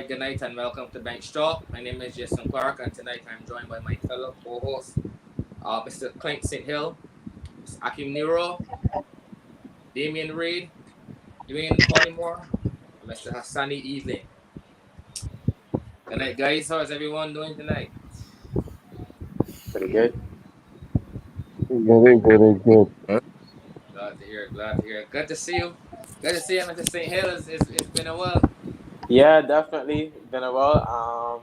good night, and welcome to Bench Talk. My name is Jason Clark, and tonight I'm joined by my fellow co-host, Mr. Clint St. Hill, Mr. Akim Nero, Damian Reed, Dwayne Collymore, and Mr. Hassani Evening. Good night, guys. How is everyone doing tonight? Pretty good. Good. Glad to hear it. Glad to hear it. Good to see you. Good to see you, Mr. St. Hill. It's been a while. Yeah, definitely been a while.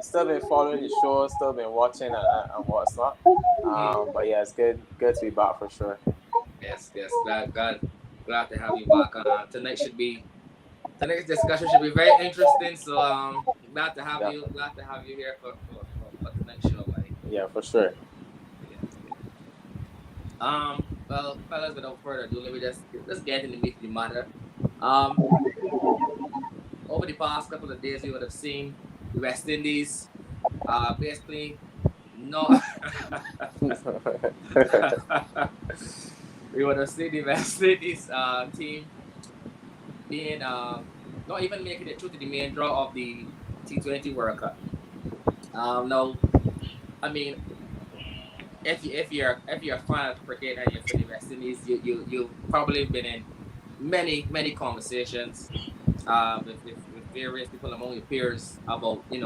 Still been following the show, still been watching and what's not. Mm. But yeah, it's good to be back for sure. Yes. Glad to have you back. Tonight's discussion should be very interesting. So glad to have you. Definitely. Glad to have you here for tonight's show, buddy. Yeah, for sure. Yes. Well, fellas, without further ado, let me just get into the meat of the matter. Um, Over the past couple of days, we would have seen the West Indies. Basically, no. We would have seen the West Indies team being not even making it through to the main draw of the T20 World Cup. No, I mean, if you're a fan of cricket and you're for the West Indies, you've probably been in many conversations with various people among your peers about the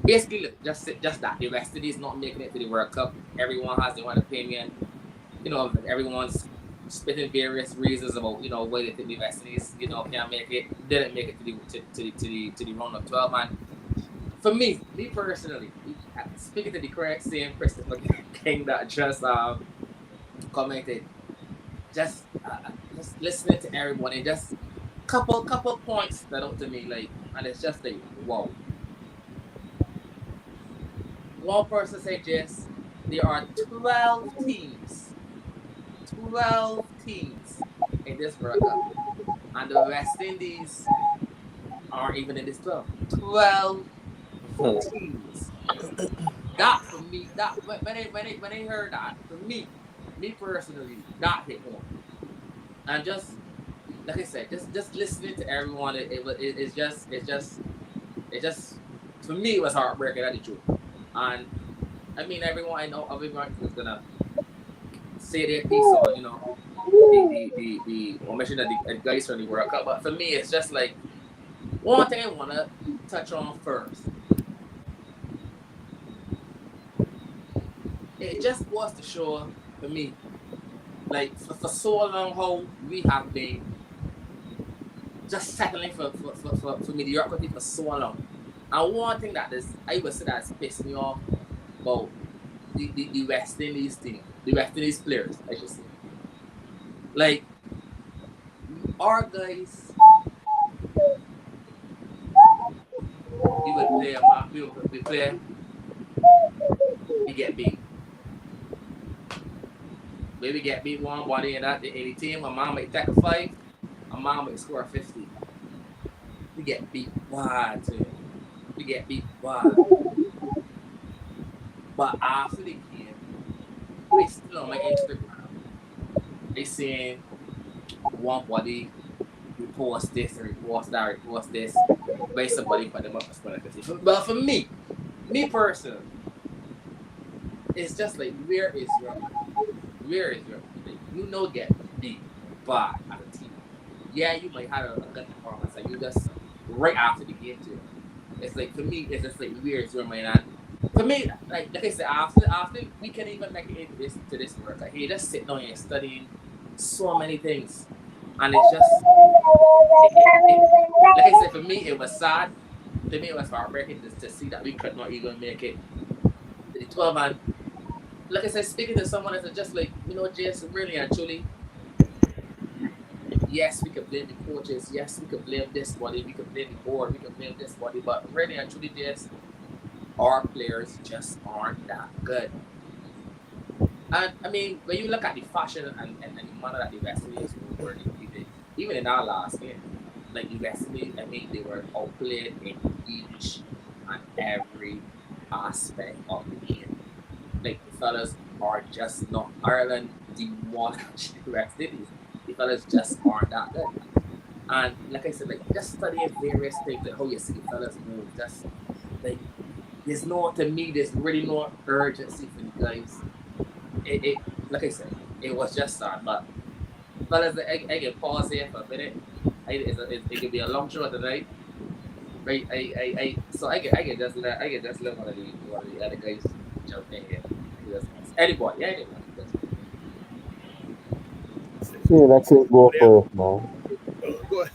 basically look, just that the West Indies not making it to the World Cup. Everyone has their own opinion. Everyone's spitting various reasons about why they think the West Indies can't make it, didn't make it to the round of 12. And for me personally, speaking to the correct same Christopher King that just commented, just listening to everyone and just couple points that out to me, like, and it's just like, wow. One person said, "Yes, there are 12 teams in this World Cup, and the West Indies aren't even in this 12 teams." That for me, that when I heard that, for me personally, that hit home. And just like I said, just listening to everyone, it's just for me it was heartbreaking. That's the truth. And I mean, everyone is gonna say their piece on the omission of the guys from the World Cup. But for me, it's just like one thing I wanna touch on first. It just was to show for me, like for so long, how we have been just settling for mediocrity for so long. And one thing that is, I would say that's pissed me off about the West Indies team, the West Indies players, I should say. Like, our guys, we would play, we play, we get beat. Maybe get beat one body in that any team. My mom might take a five, my mom might score 50. We get beat bad too. We get beat bad. But after the game, I still on my Instagram, I seeing one body repost this and repost this, by somebody put them up as well. But for me personally, it's just like, where is your man? Where is your man? Like, get beat bad as a team. Yeah, you might have a good performance, like you just right after the game too. It's like, for me, it's just like, where is your man? And for me, like I said, after we can even make it into this work, like, he just sitting down and studying so many things, and it's just like I said, for me it was sad. To me it was heartbreaking to see that we could not even make it to the 12. And like I said, speaking to someone that's just like, Jason, really and truly, yes, we could blame the coaches, yes, we could blame this body, we could blame the board, we could blame this body, but really and truly, this, our players just aren't that good. And I mean, when you look at the fashion and the manner that the West Indies were, even in our last game, like the West Indies, I mean, they were outplayed in each and every aspect of the game. Like, the fellas are just not, Ireland demolished the West Indies. The fellas just aren't that good. And like I said, like just studying various things, like how you see the fellas move. Just like there's no to me, there's really no urgency for the guys. It like I said, it was just sad. But fellas, I can pause here for a minute. It could be a long show tonight. Right, so I can just let one of the other guys jump in here. Who doesn't want to- anybody doesn't. Yeah, that could go Yeah. first, man. Go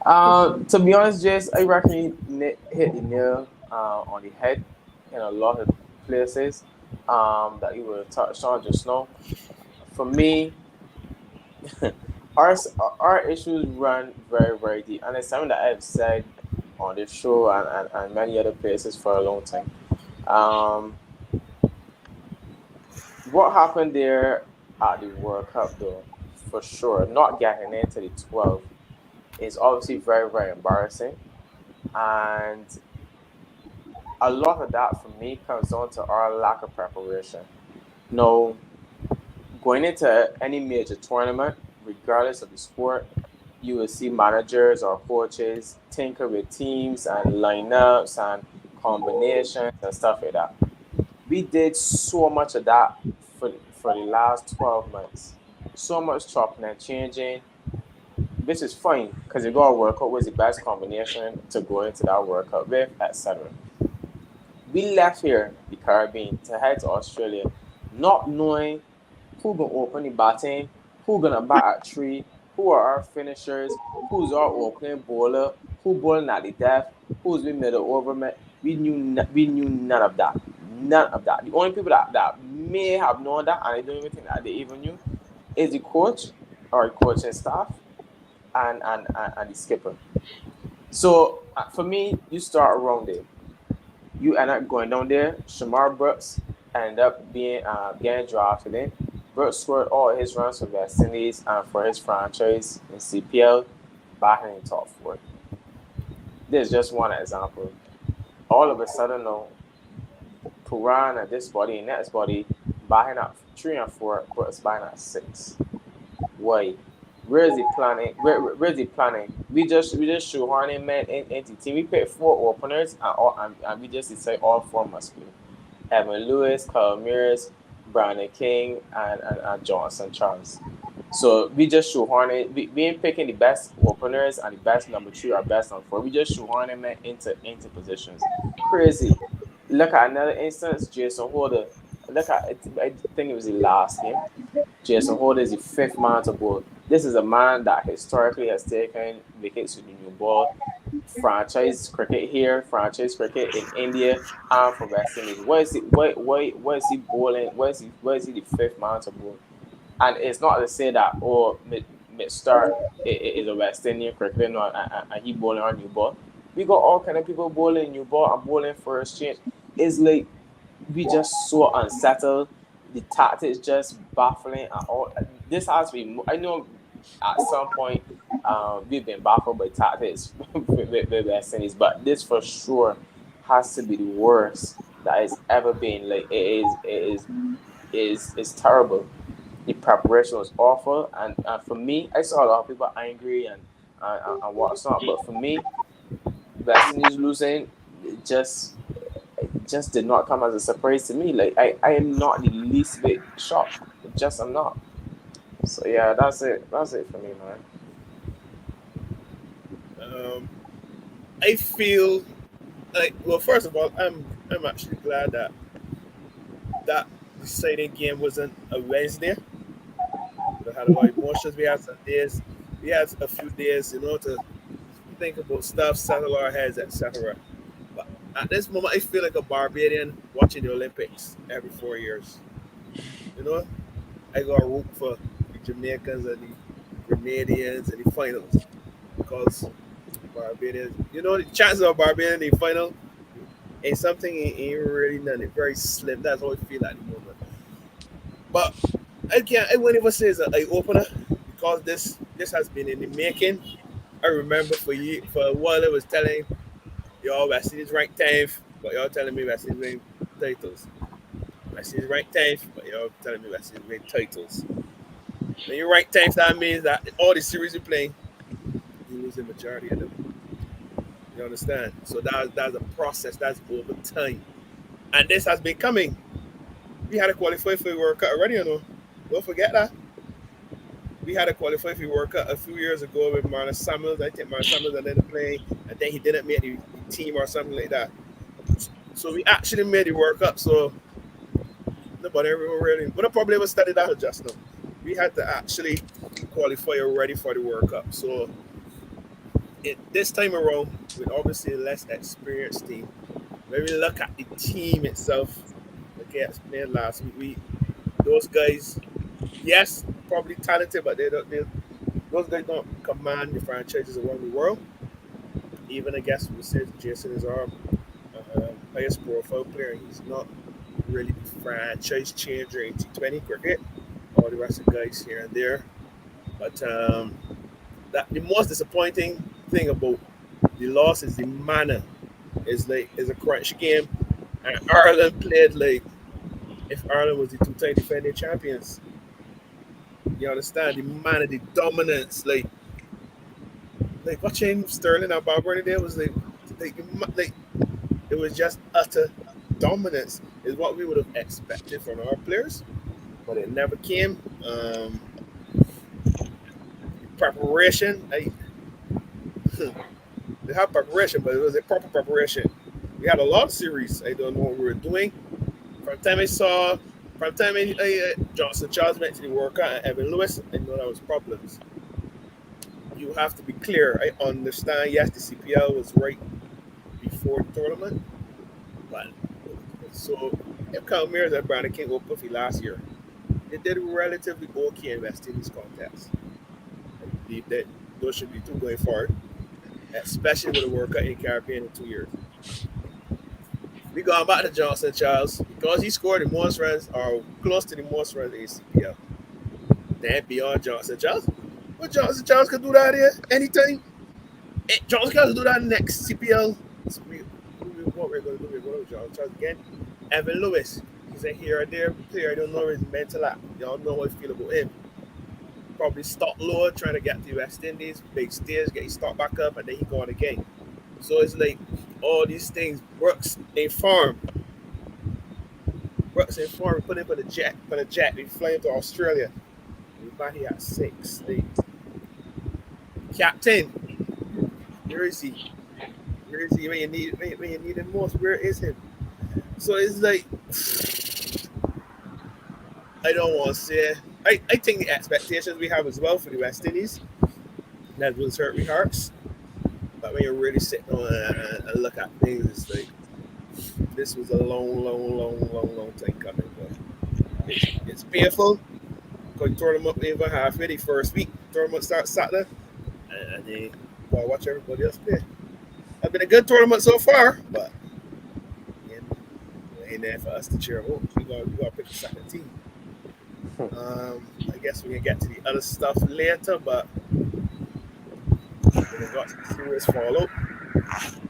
ahead. To be honest, Jace, I reckon you hit the nail on the head in a lot of places that you were touched on just now. For me, our our issues run very very deep, and it's something that I've said on this show and many other places for a long time. Um, what happened there at the World Cup, though, for sure, not getting into the 12 is obviously very very embarrassing, and a lot of that for me comes down to our lack of preparation. No, going into any major tournament, regardless of the sport, you will see managers or coaches tinker with teams and lineups and combinations and stuff like that. We did so much of that for the last 12 months. So much chopping and changing, which is fine because you got to work out what's the best combination to go into that World Cup with, etc. We left here, the Caribbean, to head to Australia, not knowing who gonna open the batting, who gonna bat at three, who are our finishers, who's our opening bowler, who bowling at the death, who's the middle over. We knew none of that. None of that. The only people that may have known that, and I don't even think that they even knew, is the coach or the coaching staff and the skipper. So for me, you start around there. You end up going down there. Shamar Brooks ended up being getting drafted in. Brooks scored all his runs for West Indies and for his franchise in CPL, batting in top four. There's just one example. All of a sudden, no, Puran and this body and next body batting at 3 and 4, Brooks batting at 6. Why? Where's the planning? Where's the planning? We just shoehorning men into the team. We picked 4 openers and we just decide all 4 must play. Evan Lewis, Kyle Mears, Brandon King, and Johnson Charles. So we just shoehorn it. We ain't picking the best openers and the best number 3 or best number 4. We just shoehorn them into positions. Crazy. Look at another instance, Jason Holder. Look at I think it was the last game. Jason Holder is the 5th man to bowl. This is a man that historically has taken wickets with the new ball, franchise cricket here, franchise cricket in India, and for West Indies. Why is he bowling? Why is he the 5th man to bowl? And it's not to say that mid start is a West Indian cricketer no, and he bowling on new ball. We got all kind of people bowling new ball and bowling for exchange. It's like we just so unsettled. The tactics just baffling and all. This has been. I know at some point we've been baffled by tactics with West Indies, but this for sure has to be the worst that has ever been. Like it is terrible. The preparation was awful, and for me, I saw a lot of people angry and what's not, but for me, West Indies losing just did not come as a surprise to me. Like I am not the least bit shocked. Just I'm not. So yeah, that's it. That's it for me, man. Um, I feel like, well, first of all, I'm actually glad that that deciding game wasn't a Wednesday. We had a lot of emotions. We had some days. We had a few days, to think about stuff, settle our heads, etc. But at this moment, I feel like a Barbadian watching the Olympics every 4 years. You know, I got to root for the Jamaicans and the Grenadians and the finals because Barbadians, the chances of Barbadian in the final ain't something ain't really none. It's very slim. That's how I feel at the moment. But I won't even say it's an eye opener because this has been in the making. I remember for a while I was telling y'all West Indies ranked 10th, but y'all telling me West Indies win titles. West Indies ranked 10th, but y'all telling me West Indies win titles. When you rank teams, that means that all the series you play, you lose the majority of them. You understand? So that's a process. That's over time, and this has been coming. We had a qualify for the World Cup already, you know. Don't forget that. We had a qualify for the World Cup a few years ago with Marlon Samuels. I think Marlon Samuels ended up playing. I think he didn't make the team or something like that. So we actually made the World Cup. So nobody ever really. But the problem was studied that just now. We had to actually qualify already for the World Cup. So this time around, with obviously a less experienced team, when we look at the team itself, like I explained last week, those guys, yes, probably talented, but those guys don't command the franchises around the world. Even I guess we said Jason is our highest profile player, and he's not really the franchise changer in T20 cricket. All the rest of the guys here and there, but that the most disappointing thing about the loss is the manner. Is a crunch game, and Ireland played like if Ireland was the two-time defending champions. You understand the manner, the dominance, like watching Sterling and Barber there was like like it was just utter dominance is what we would have expected from our players, but it never came. Preparation, they had preparation, but it was a proper preparation. We had a lot of series. I don't know what we were doing. From the time I saw, from the time Johnson Charles went to the World Cup and Evan Lewis, I know that was problems. You have to be clear. I understand, yes, the CPL was right before the tournament, but so if Kyle Mears and Brandon King were puffy last year, they did relatively okay in West Indies contest. I believe that those should be two going forward, especially with the World Cup in the Caribbean in 2 years. We going back to Johnson Charles because he scored the most runs or close to the most runs in CPL. Then beyond Johnson Charles, but Johnson Charles could do that here anytime. Johnson Charles could do that next CPL. So what we're going to do, we're going to Johnson Charles again. Evan Lewis, he's a here or there player. I don't know his mental act. Y'all know how I feel about him. Probably start lower, trying to get to the West Indies, big stage, get his start back up, and then he go on again. So it's like all these things works in farm. Works in farm. We put him on a jet. We fly him to Australia. We back here at 6. The captain. Where is he? Where is he when you need him most? Where is him? So it's like I don't want to say. I think the expectations we have as well for the West Indies that will hurt my hearts. But when you really sit down and look at things, it's like this was a long time coming. But it's painful because the tournament even halfway the first week. Tournament starts Saturday, and then gotta watch everybody else play. It's been a good tournament so far, but again, it ain't there for us to cheer about. We gotta pick the second team. I guess we can get to the other stuff later, but we got some serious fallout,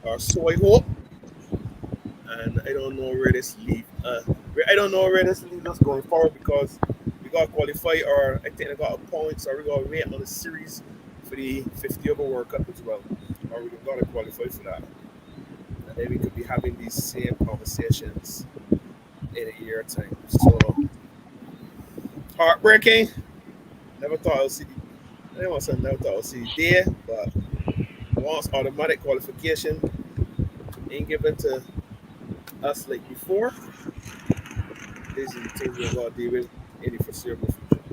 or so I hope. And I don't know where this leaves. I don't know where this leaves us going forward because we got to qualify, or I think we got points, or we got to wait on the series for the 50 over World Cup as well, or we got to qualify for that. And then we could be having these same conversations in a year time. So heartbreaking. Never thought I would see. I don't want to say never thought I would see the day, but once automatic qualification ain't given to us like before, this is the things we're going to deal with in the foreseeable future.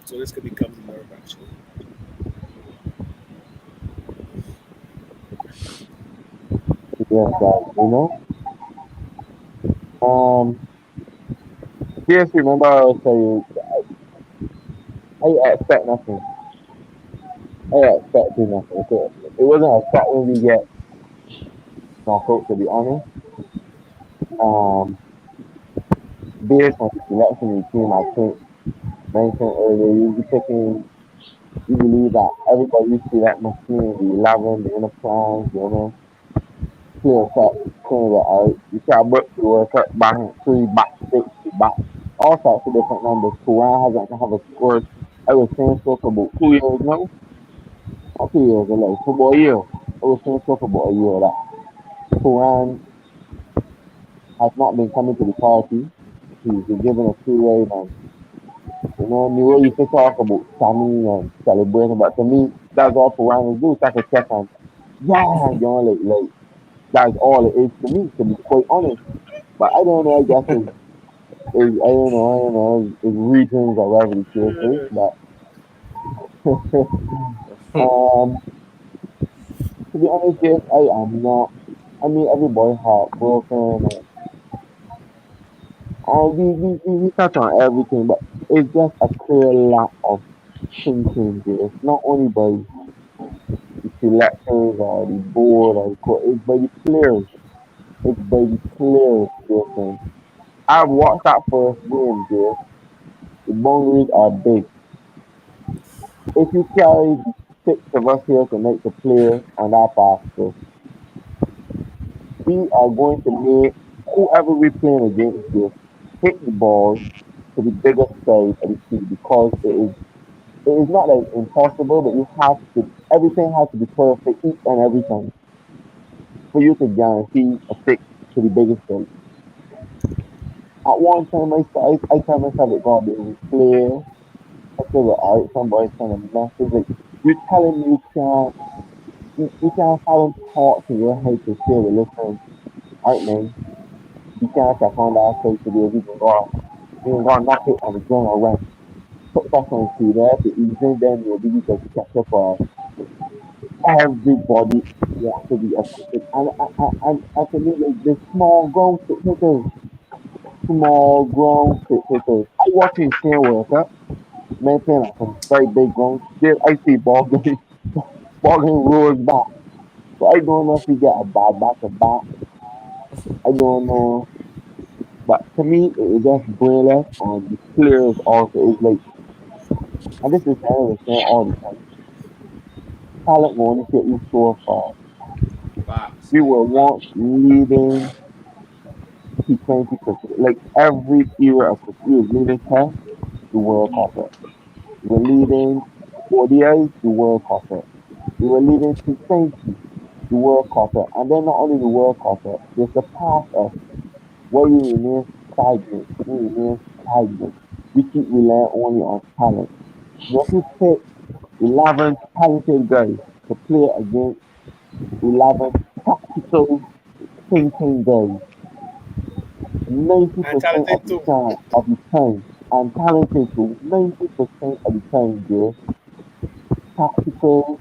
So this could become the norm actually. Yes, guys, yes, remember I was saying, I expect nothing. I expected nothing. So it wasn't a shock when we get knocked, to be honest. Um, Based on the selection of the team, I think mentioned earlier, you be taking, you believe that everybody see that machine, the 11, the inner plans, clear cut, clear the out. You can't work to work up back, 3 back, 6, back. all sorts of different numbers. Quran hasn't have a score. I was saying so for about 2 years now, not 2 years ago, for about a year. I was saying so for about a year that Quran has not been coming to the party. He's been giving a two-way man. You know, the way you can talk about Sammy and celebrating, but to me, that's all Quran is do. It's like a check on, yeah, you know, that's all it is to me, to be quite honest. But I don't know, I guess I don't know, it's regions or whatever the case is. But um, to be honest, yes, I am not. I mean, everybody heartbroken, and we touch on everything, but it's just a clear lack of thinking. There, it's not only by the selectors or the board or the court, it's by the players. It's by the players. Listen, I've watched that first game. There, the boundaries are big. If you carry the six of us here to make the play on that basket, we are going to make whoever we're playing against this hit the ball to the biggest side of the field because it is not like impossible, but you have to everything has to be perfect each and every time for you to guarantee a six to the biggest side. At one time, I tell myself it's gonna be clear. I said, well, alright, somebody's trying to message. Like, you're telling me you can't have them thoughts in your head to say, well, listen, alright, man, you can't check on that side today. We can go knock it on the ground or run. Put back on to there to even then maybe you can catch up for everybody wants to be affected. And to me, like, the small grown cricketers. I watch him stand World Cup, man playing like some very big grown. Still, I see ball game rolls back. So I don't know if he get a bad back to back. I don't know. But to me, it is just brainless and the players also is like, and this is what I was saying all the time. Talent will only take you so far. Facts, We man. were once leading T20 cricket. Like every era of cricket, we were leading Test, the World Cup. We were leading ODIs, the World Cup. We were leading T20, the World Cup. And then not only the World Cup, there's the past of where we remain stagnant. We remain stagnant. We keep relying only on talent. But if you pick 11 talented guys to play against 11 tactical thinking guys, And 90% of talented the too. time and talented too, 90% of the time, there, tactical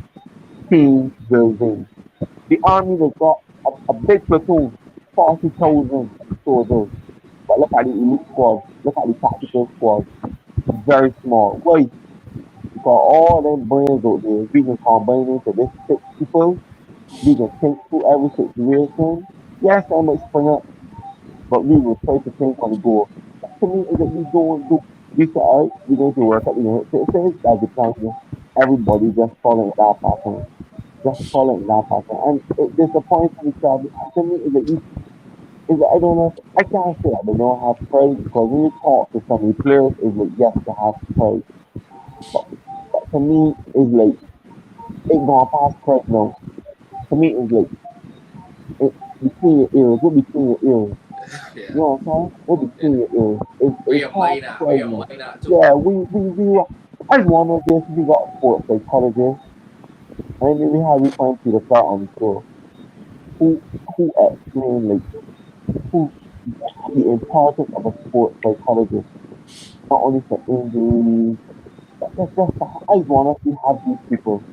team building. The army has got a big platoon, 40,000 soldiers. But look at the elite squad, look at the tactical squad, very small. Why? Because all them brains out there, we can combine into this six people, we can think through every situation. Yes, I might spring up, but we will try to think on the go. To me, is that we don't do, we say, all right, we're going to work out, we're going to hit sixes, that's the plan. Everybody just following that pattern, just following that pattern. And it disappoints me, Charlie. To me, is that is that I don't know, I can't say that they don't have pride because when you talk to some of the players, it's like, yes, they have pride. But, but to me, it's like, it gone past pride now. To me, it's like, it, between your ears, what between your ears? You Yeah. know what I'm saying? What Yeah. between your ears? Where It's your past mind at? Where pride your now. mind at too? Yeah, I one of this, we got sports psychologists, and then we have we find Peter Clark on the show who explain like who the importance of a sports psychologist, not only for injuries, but just I want us to have these people.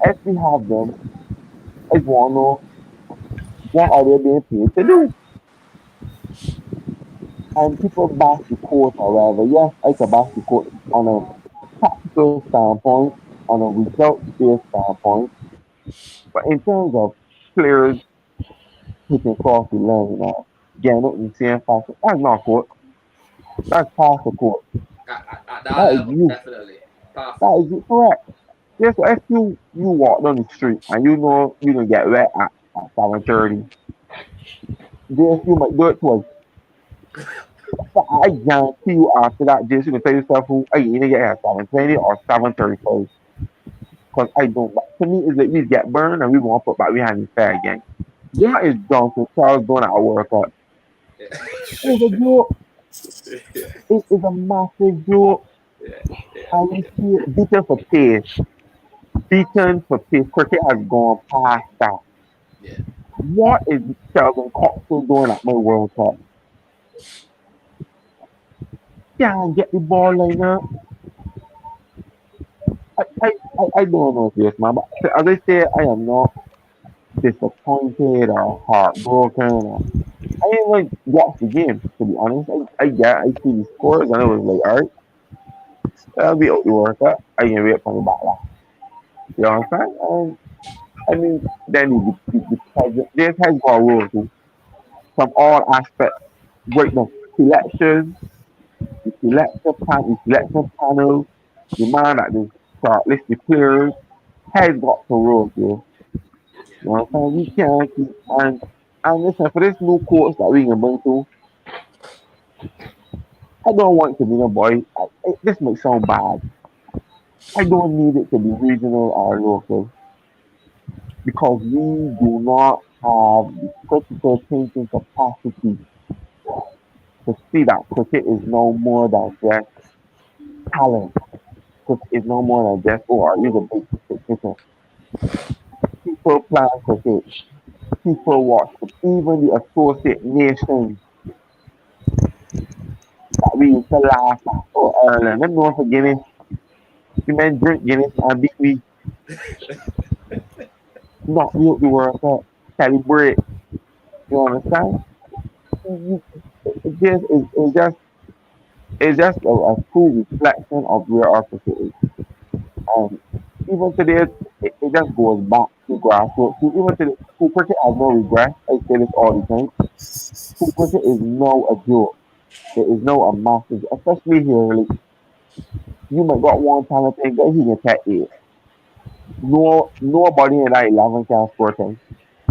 If we have them, I want to know what are they being paid to do. And people bash the court or whatever. Yes, I can bash the court on a tactical standpoint, on a result-based standpoint, but in terms of players hitting across the line, getting up in the same fashion, that's not court. That's past the court. At that That is level, you. definitely. Past the That court. is you correct. Yes, so if you walk down the street and you know you gonna get wet at 7:30, yes, you might do it twice. But I guarantee you after that, Jason, you can tell yourself who I either get at 7:20 or 7:35. Because I don't. But to me, it's like we get burned and we want to put back behind the fair again. Yeah. That is Johnson Charles doing at a World Cup. Yeah. It's a joke. Yeah. It is a massive joke. Yeah. Yeah. And we see it beaten for pace. Beaten for pace. Cricket has gone past that. Yeah. What is Sheldon Coxell doing at my World Cup? Can't get the ball like that. I don't know this, man. But as I say, I am not disappointed or heartbroken. I didn't like watch the game, to be honest. I see the scores and I was like, alright, that'll be out the World Cup. I can wait for the backlash. You know what I'm saying? I mean, then the president, this has got a role too, from all aspects. Right now, selections, the selection panel, the man that the shortlist the players, has got to roll too. You know what I'm saying? We can't keep and listen for this new coach that we can bring to. I don't want to be no boy. This may sound bad. I don't need it to be regional or local because we do not have the critical thinking capacity to see that cricket is no more than just talent. Cricket is no more than just, oh, are you the big cricket? People plan cricket. People watch it. Even the associate nations that we used to laugh at. Oh, Ireland, them known for Guinness. The men drink Guinness and beat we not be out the World Cup. Celebrate. You understand? It's just a true reflection of where our cricket is. Um, even today, it just goes back to grassroots. Even today, school cricket has no regret. I say this all the time. School cricket is no a joke. It is no a massive, especially here. Like, you might got one talent thing, but he can take it. No, nobody in that 11 can score 10.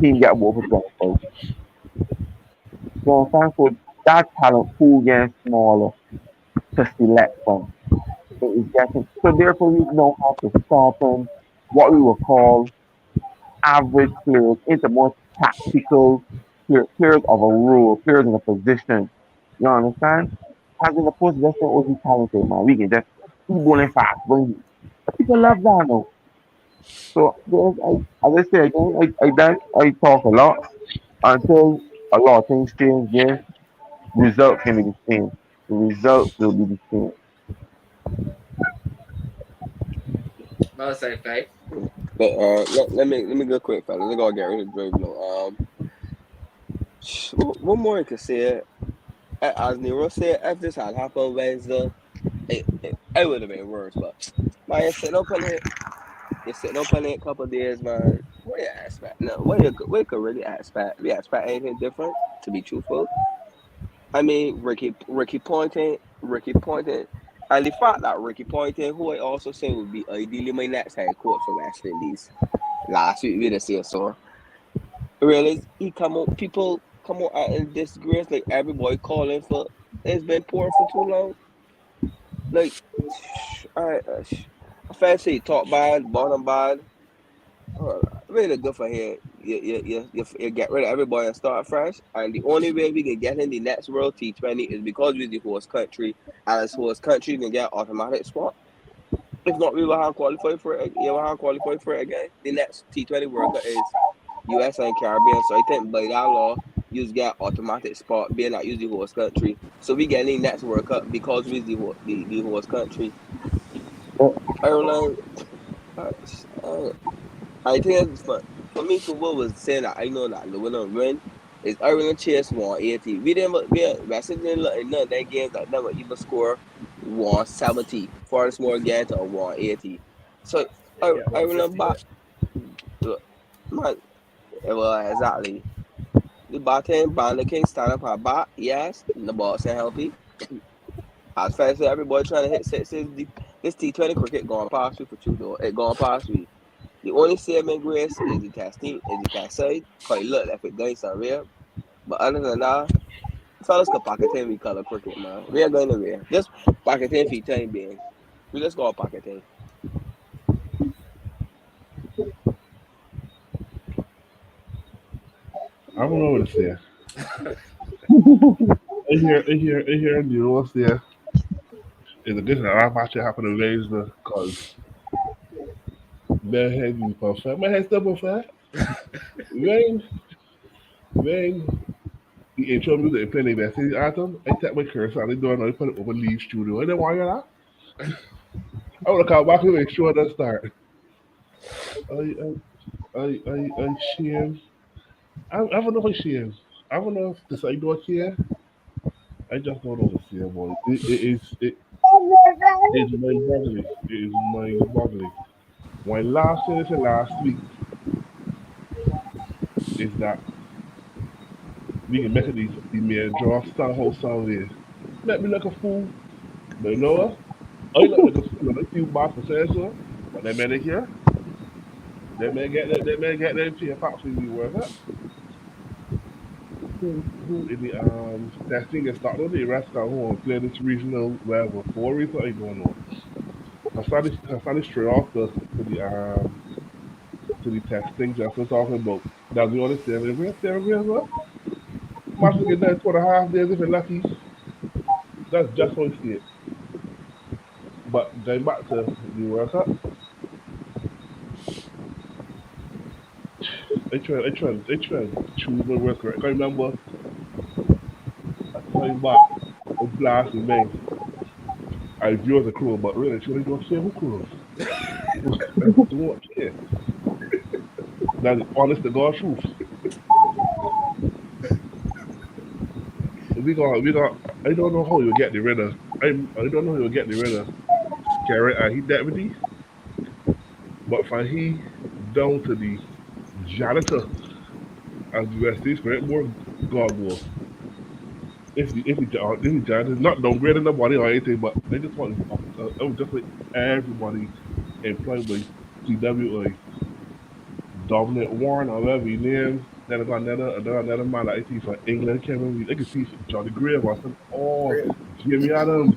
Team get more for 25. You understand? So that talent pool gets smaller to select from. It is getting so therefore we know how to sharpen what we will call average players into more tactical players of a role, players in a position. You understand? As in the post, that's not what we talented, man. We can just keep bowling fast, bring people love that now. So there's, as I say again, I talk a lot until a lot of things change there. Results can be the same. The results will be the same. Well said, okay. But let me go quick, fellas. Let's go get rid of Drake. What more I could say? As Nero said, if this had happened Wednesday, it would have been worse. But man, you're sitting up on it a couple of days, man. What do you expect? No, what you could really expect? We expect anything different? To be truthful, I mean, Ricky Ponting, and the fact that Ricky Ponting, who I also say would be ideally my next head coach for West Indies. Last week we didn't say so. Realize he come out, people come out and disgrace like everybody calling for. It's been poor for too long. Like, I fancy top bad, bottom bad. Really good for here. You get rid of everybody and start fresh. And the only way we can get in the next World T20 is because we're the host country. And as host country, you can get automatic spot. If not, we will have qualified for it. You will have qualified for it again. The next T20 World Cup is US and Caribbean. So I think by that law, you just get automatic spot being that you the host country. So we get in the next World Cup because we're the host country. Ireland, uh, uh, I think it's for me to what was saying that I know that the winner win is Ireland chase 180. We didn't we West Indies in none of that games that never even score 170 for a small game to 180. So They get Ireland 150 back there. man, well exactly. The batting Banda King stand up at bat, yes, the ball ain't healthy. As fast as everybody trying to hit sixes, this T20 cricket going past you for two though. It going past you. The only saving grace is the test team, is the test side. Cause you look like it going somewhere. But other than that, So let's go pocketing we color cricket, man. We are going to be just pocketing for time being. We just go pocketing. I don't know what to say. I hear, you know what's there? Is a good that I'm actually happen to raise the cause my head is perfect. My head's double fat. When, when the intro music and play the message item, I take my cursor and I do another put it over leave studio. I don't want you that. I want to come back and make sure it does start. I shame. I don't know if I shame. I don't know if this I do it here. I just don't know what to say about it. It is mind boggling. It is mind boggling. When last year, last week, is that we can make it the mere draw somehow, some way. Let me look a fool. But you know what? I look like a fool. I feel bad for saying so. But they may here. They may get them to your factory we work at. Who in the testing and start on the rest at home play this regional level for a reason I don't know. I started straight off to the testing just was talking about that we only 7 years well. Match to get there 2.5 days if you're lucky. That's just how I see it. But going back to the World Cup, I tried to choose my words correct. I remember a time back, I blasted me. I view as a crew, but really, truly don't care who crews. I don't care. That's the honest to God truth. We got. I don't know how you get the rid of. I don't know how you get the rid of Carrot and he deputy, but from he down to the janitor as the West Indies Cricket more God war. If the janitor not downgrading nobody or anything, but I just want I would just like everybody employed by CWA Dominic Warren or whatever his name. Then I got another man that I see from England, Kevin Reed. I can see Johnny Grave or some all Great. Jimmy Adams.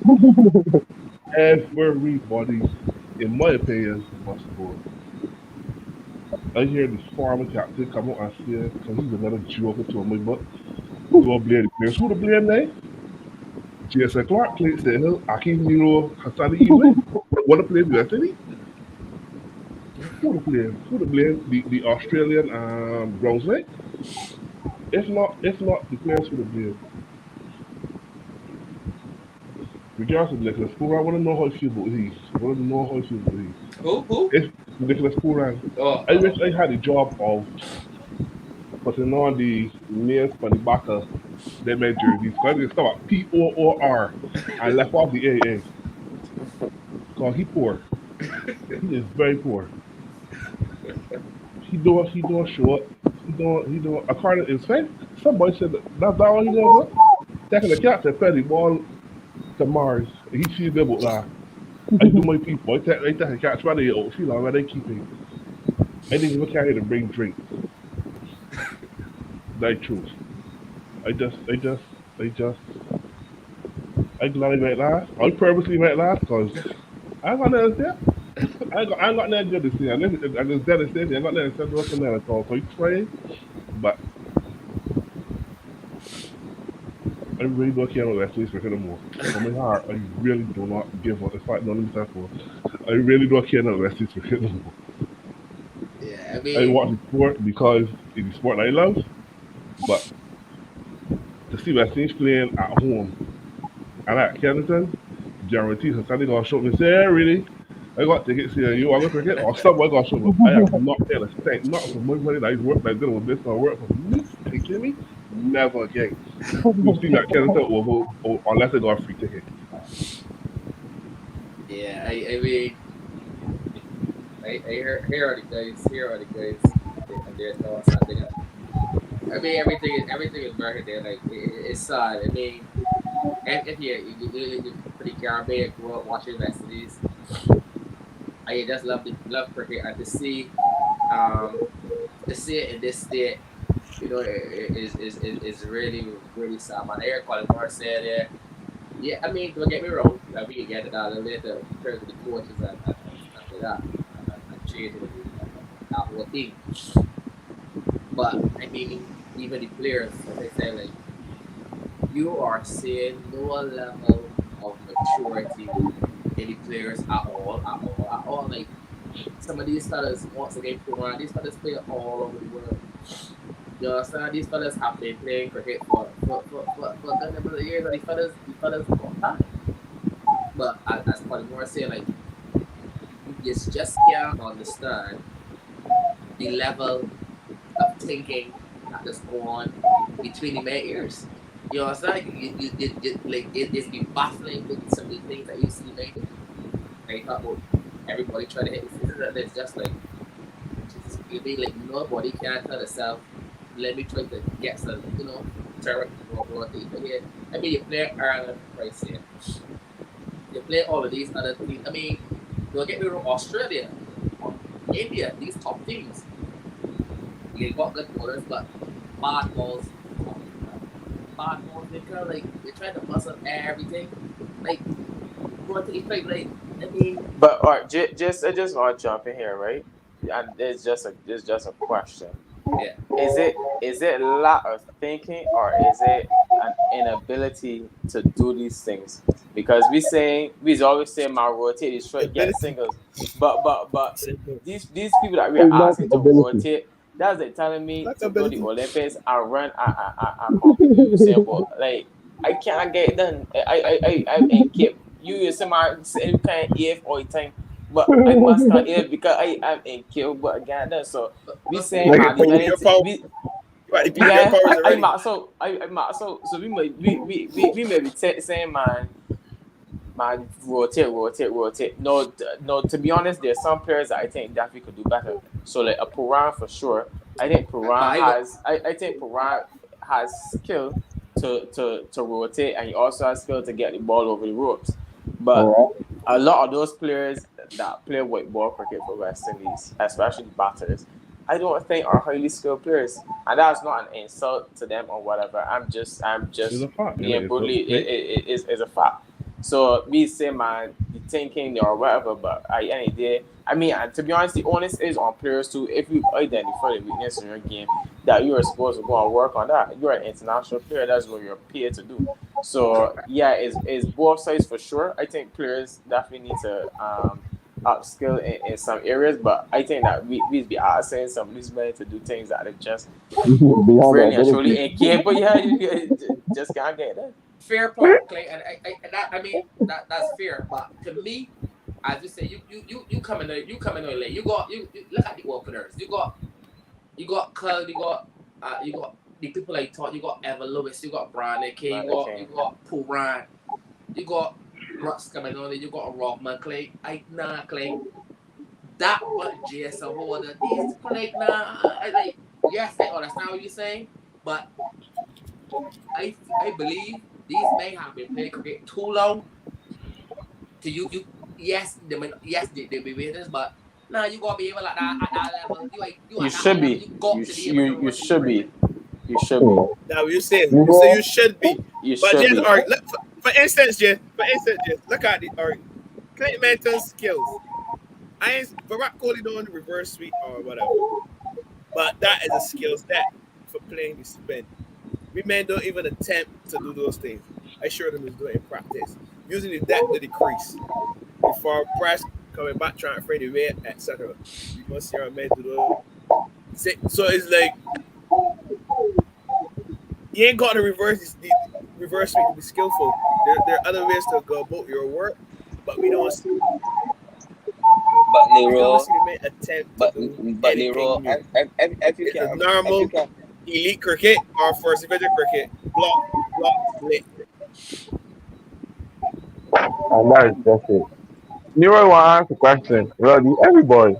Everybody, in my opinion, must go. I hear this former captain come out and say, because he's another joker to me, but go blame the players. Who to blame now? Jason Clark played St. Hill, Akim Nero, Hassani Evelyn. What to blame West Indies? Who to blame? Who to blame? The Australian groundsman? If not the players who to blame. Regardless of Nicholas Pooran, I want to know how he feels about he. I want to know how he feels about he. Who? If Nicholas Pooran, Oh, I wish I had the job of putting on the names for the back of their men jerseys. Because they start at POOR and left off the AA. Because he poor. He is very poor. He don't show up. He don't according to his friend, somebody said that's all he does. Taking the cat to play the ball to Mars. He sees them about that. I do my people. I take the catch where they outfield or where they keeping. I didn't even carry to bring drinks. That truth. I just I glad I went last. I purposely went last because I got nothing there. I got nothing good to see. And it's devastating. I got nothing to say to at all. So I trying, but I really don't care about West Indies cricket anymore. From my heart, I really do not give up. In fact, none of this for. I really don't care about West Indies cricket anymore. yeah. I I mean, watch the sport because it's the sport I love, but to see West Indies playing at home and at Kennington, guaranteed somebody gonna show me say, hey, really? I got tickets here, you want to cricket? Or someone gonna show me. I have not paid a cent, not for my money that I work like dealing with this or work for me. Are you kidding me? Never again. We've seen that Kennington over unless I got a free ticket. yeah. I mean, here are the guys. Here are the guys. And there's no something. I mean, everything is very there. Like it's sad. I mean, if you for the Caribbean, grow up watching West Indies, I just love cricket and um to see it in this state Is really really sad. Man, Eric Collins said, yeah, I mean, don't get me wrong. I mean, you get it out later because of the coaches and stuff like that, and changing that whole thing. But I mean, even the players, as I say, like you are seeing no level of maturity in the players at all. Like some of these fellas, once again, proven these fellas play all over the world. You understand? These fellas have been playing cricket for a good number of years, and these fellas got time. But as Polymore said, like you just can't understand the level of thinking that is going on between the men ears. You know what I'm saying? Like it's been baffling with some of the things that you see maybe. Like you talk about everybody trying to hit the scissors, and it's just like Jesus, you be like nobody can tell itself. Let me try to get some, turn rotate here. I mean, you play Ireland, right here. You play all of these other teams. I mean, don't get me wrong, Australia, India, these top teams. You got good bowlers, but bad balls. Bad balls, they kind of like, they try to bust up everything. Like, rotate, like, I mean. But all right, I just want to jump in here, right? And it's just a question. Yeah. Is it a lack of thinking or is it an inability to do these things? Because we always say my rotate is straight get singles, but these people that we It's are not asking to ability. rotate, that's like telling me Lack to go to the ability. Olympics and run a competition. You say, well, like I can't get it done. I ain't keep you say my you can't if all the time. But I must not if because I'm in kill but again done. So we But saying see, man, Peak your power. we Right, the peak your yeah, powers I already. might so we may be saying man rotate. No. To be honest, there's some players that I think definitely could do better. So like a Puran for sure. I think but Puran has I think Puran has skill to rotate and he also has skill to get the ball over the ropes. But All a lot of those players that play white ball cricket for West Indies, especially the batters, I don't think are highly skilled players, and that's not an insult to them or whatever. I'm It's just a fact. being It's a brutally play. it is a fact. So me say man, the thinking or whatever, but I any day. I mean, and to be honest, the onus is on players too. If you identify the weakness in your game, that you are supposed to go and work on that. You're an international player. That's what you're paid to do. So yeah, it's both sides for sure. I think players definitely need to upskill in some areas, but I think that we be asking some of these men to do things that are just right. Beyond their really and truly ability. incapable. Yeah, you just can't get that. fair point, Clay, and I mean that's fair. But to me, as you say, you come in late. You look at the openers. You got Curl, you got the people I taught. You got Evan Lewis. You got Brian AK. Man, You okay. got Paul Ryan. You got Brooks coming on. You got Rockman Clay. Clay. That what JSL holder. These Clay like yes, I understand what you're saying, but I believe these men have been playing cricket too long to you yes they be winners, but nah, you gotta be able at that level. You You at that should level, be. you got to be able to You rotate, should right? be. You should be. Yeah. Now you say You you know, should be. You But should just be. all right, for instance, look at it. All right, Clayton Manton's skills. I ain't Virat Kohli doing reverse sweep or whatever, but that is a skill set for playing the spin. We men don't even attempt to do those things. I sure them is doing in practice, using the depth of the crease before press coming back trying to frame the way, etc. You gonna see our men do those. So it's like you ain't got to the reverse sweep to be skillful. There are other ways to go about your work, but But we don't Nero, see the men attempt to but do but anything Nero, new. if you It's a can, if you normal can, elite cricket or first division cricket. Block, split. and that is just it. Nero want to ask a question. Roddy, everybody.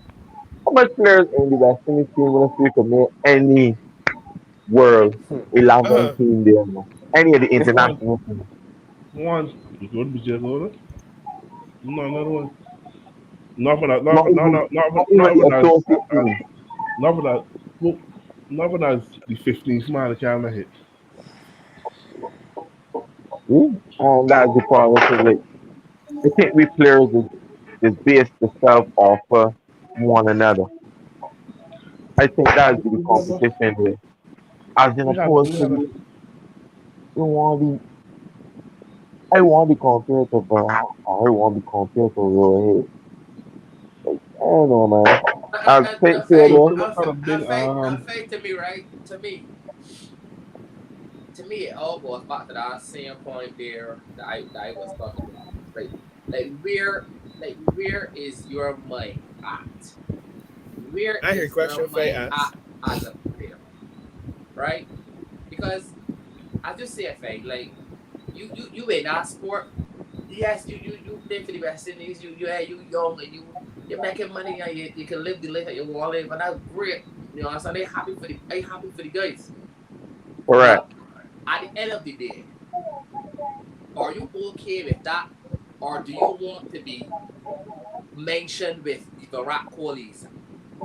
How much players in the West Indies team will speak of me any world 11 Uh-huh. team there? No? Any of the One, international teams? one. You could be just older. No, another one. Not for that. Not even, Not not for even a that. close team. Not for that. Nothing as the 15th man that can't hit. See? And that's the problem. So, like, I think we players is based themselves off of one another. I think that's the competition there. As in We had opposed we to had a you want to be, I want to be compared to Barack or I want to be compared to Roy. I don't know, man. I'll take care Faye, we though. look at a big To me, right? To me, it all goes back to that same point there that I was talking about. Like where is your mind at? Where I hear a is your question Faye mind asked. at as a player, right? Because I just say, Faye, like you in that sport. Yes, you play for the West Indies. You young and you're making money and you can live the life that you want to live, and that's great. You know, so they happy for the guys. Correct. But at the end of the day, are you okay with that, or do you want to be mentioned with the Virat Kohlis?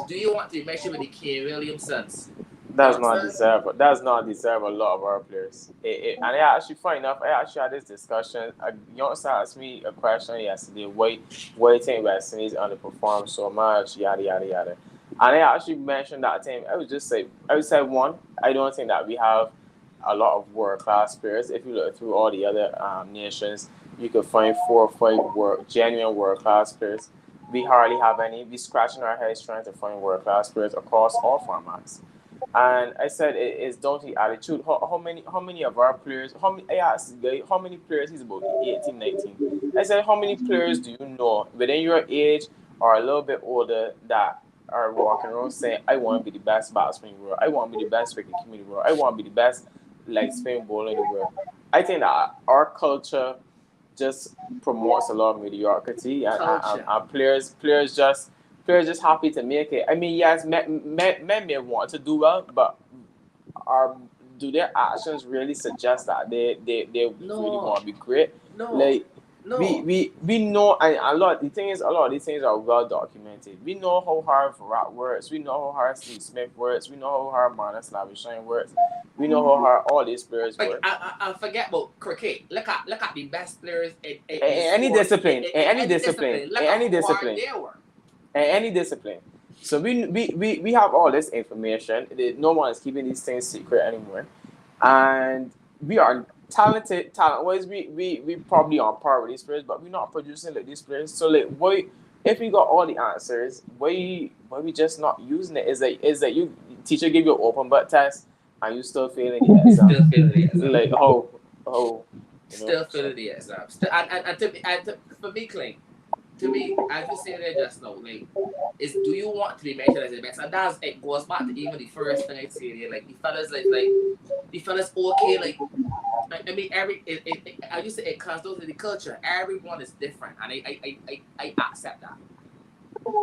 Do you want to be mentioned with the Kane Williamsons? You Does not understand? deserve. Does not deserve a lot of our players. And I actually, funny enough, I actually had this discussion. A youngster asked me a question yesterday. Why you think West Indies underperform so much? Yada yada yada. And I actually mentioned that time. I would say one. I don't think that we have a lot of world class players. If you look through all the other nations, you could find 4 or 5 genuine world class players. We hardly have any. We scratching our heads trying to find world class players across all formats. And I said it is down to the attitude. How many of our players, I asked the guy, how many players, he's about 18, 19. I said, how many players do you know within your age or a little bit older that are walking around saying, I want to be the best batsman in the world. I want to be the best wicket keeper in the world. I want to be the best like spin bowler in the world. I think that our culture just promotes a lot of mediocrity, Culture. and players just happy to make it. I mean, yes, men may want to do well, but are do their actions really suggest that they really No, want to be great? no, Like we no. we we know, and a lot of these things are well documented. We know how hard Virat works. We know how hard Steve Smith works. We know how hard Manas Labuschagne works. We know how hard all these players Like work. I forget about cricket. Look at the best players in In any sports discipline, in any any discipline, discipline. in Look at any how hard discipline, they work. in any discipline. So we have all this information. No one is keeping these things secret anymore, and we are talented. Talent wise, we probably on par with these players, but we're not producing like these players. So like, why if we got all the answers, why we just not using it? Is that you teacher give you an open book test and you still failing the exam? Still failing the exam. Like oh, Still so. failing the exam. For me, Clay, to me, as you say there just now, like, is do you want to be mentioned as the best? And that's it goes back to even the first thing I say there, like the fellas okay, like I mean I used to say it comes down to the culture. Everyone is different, and I accept that.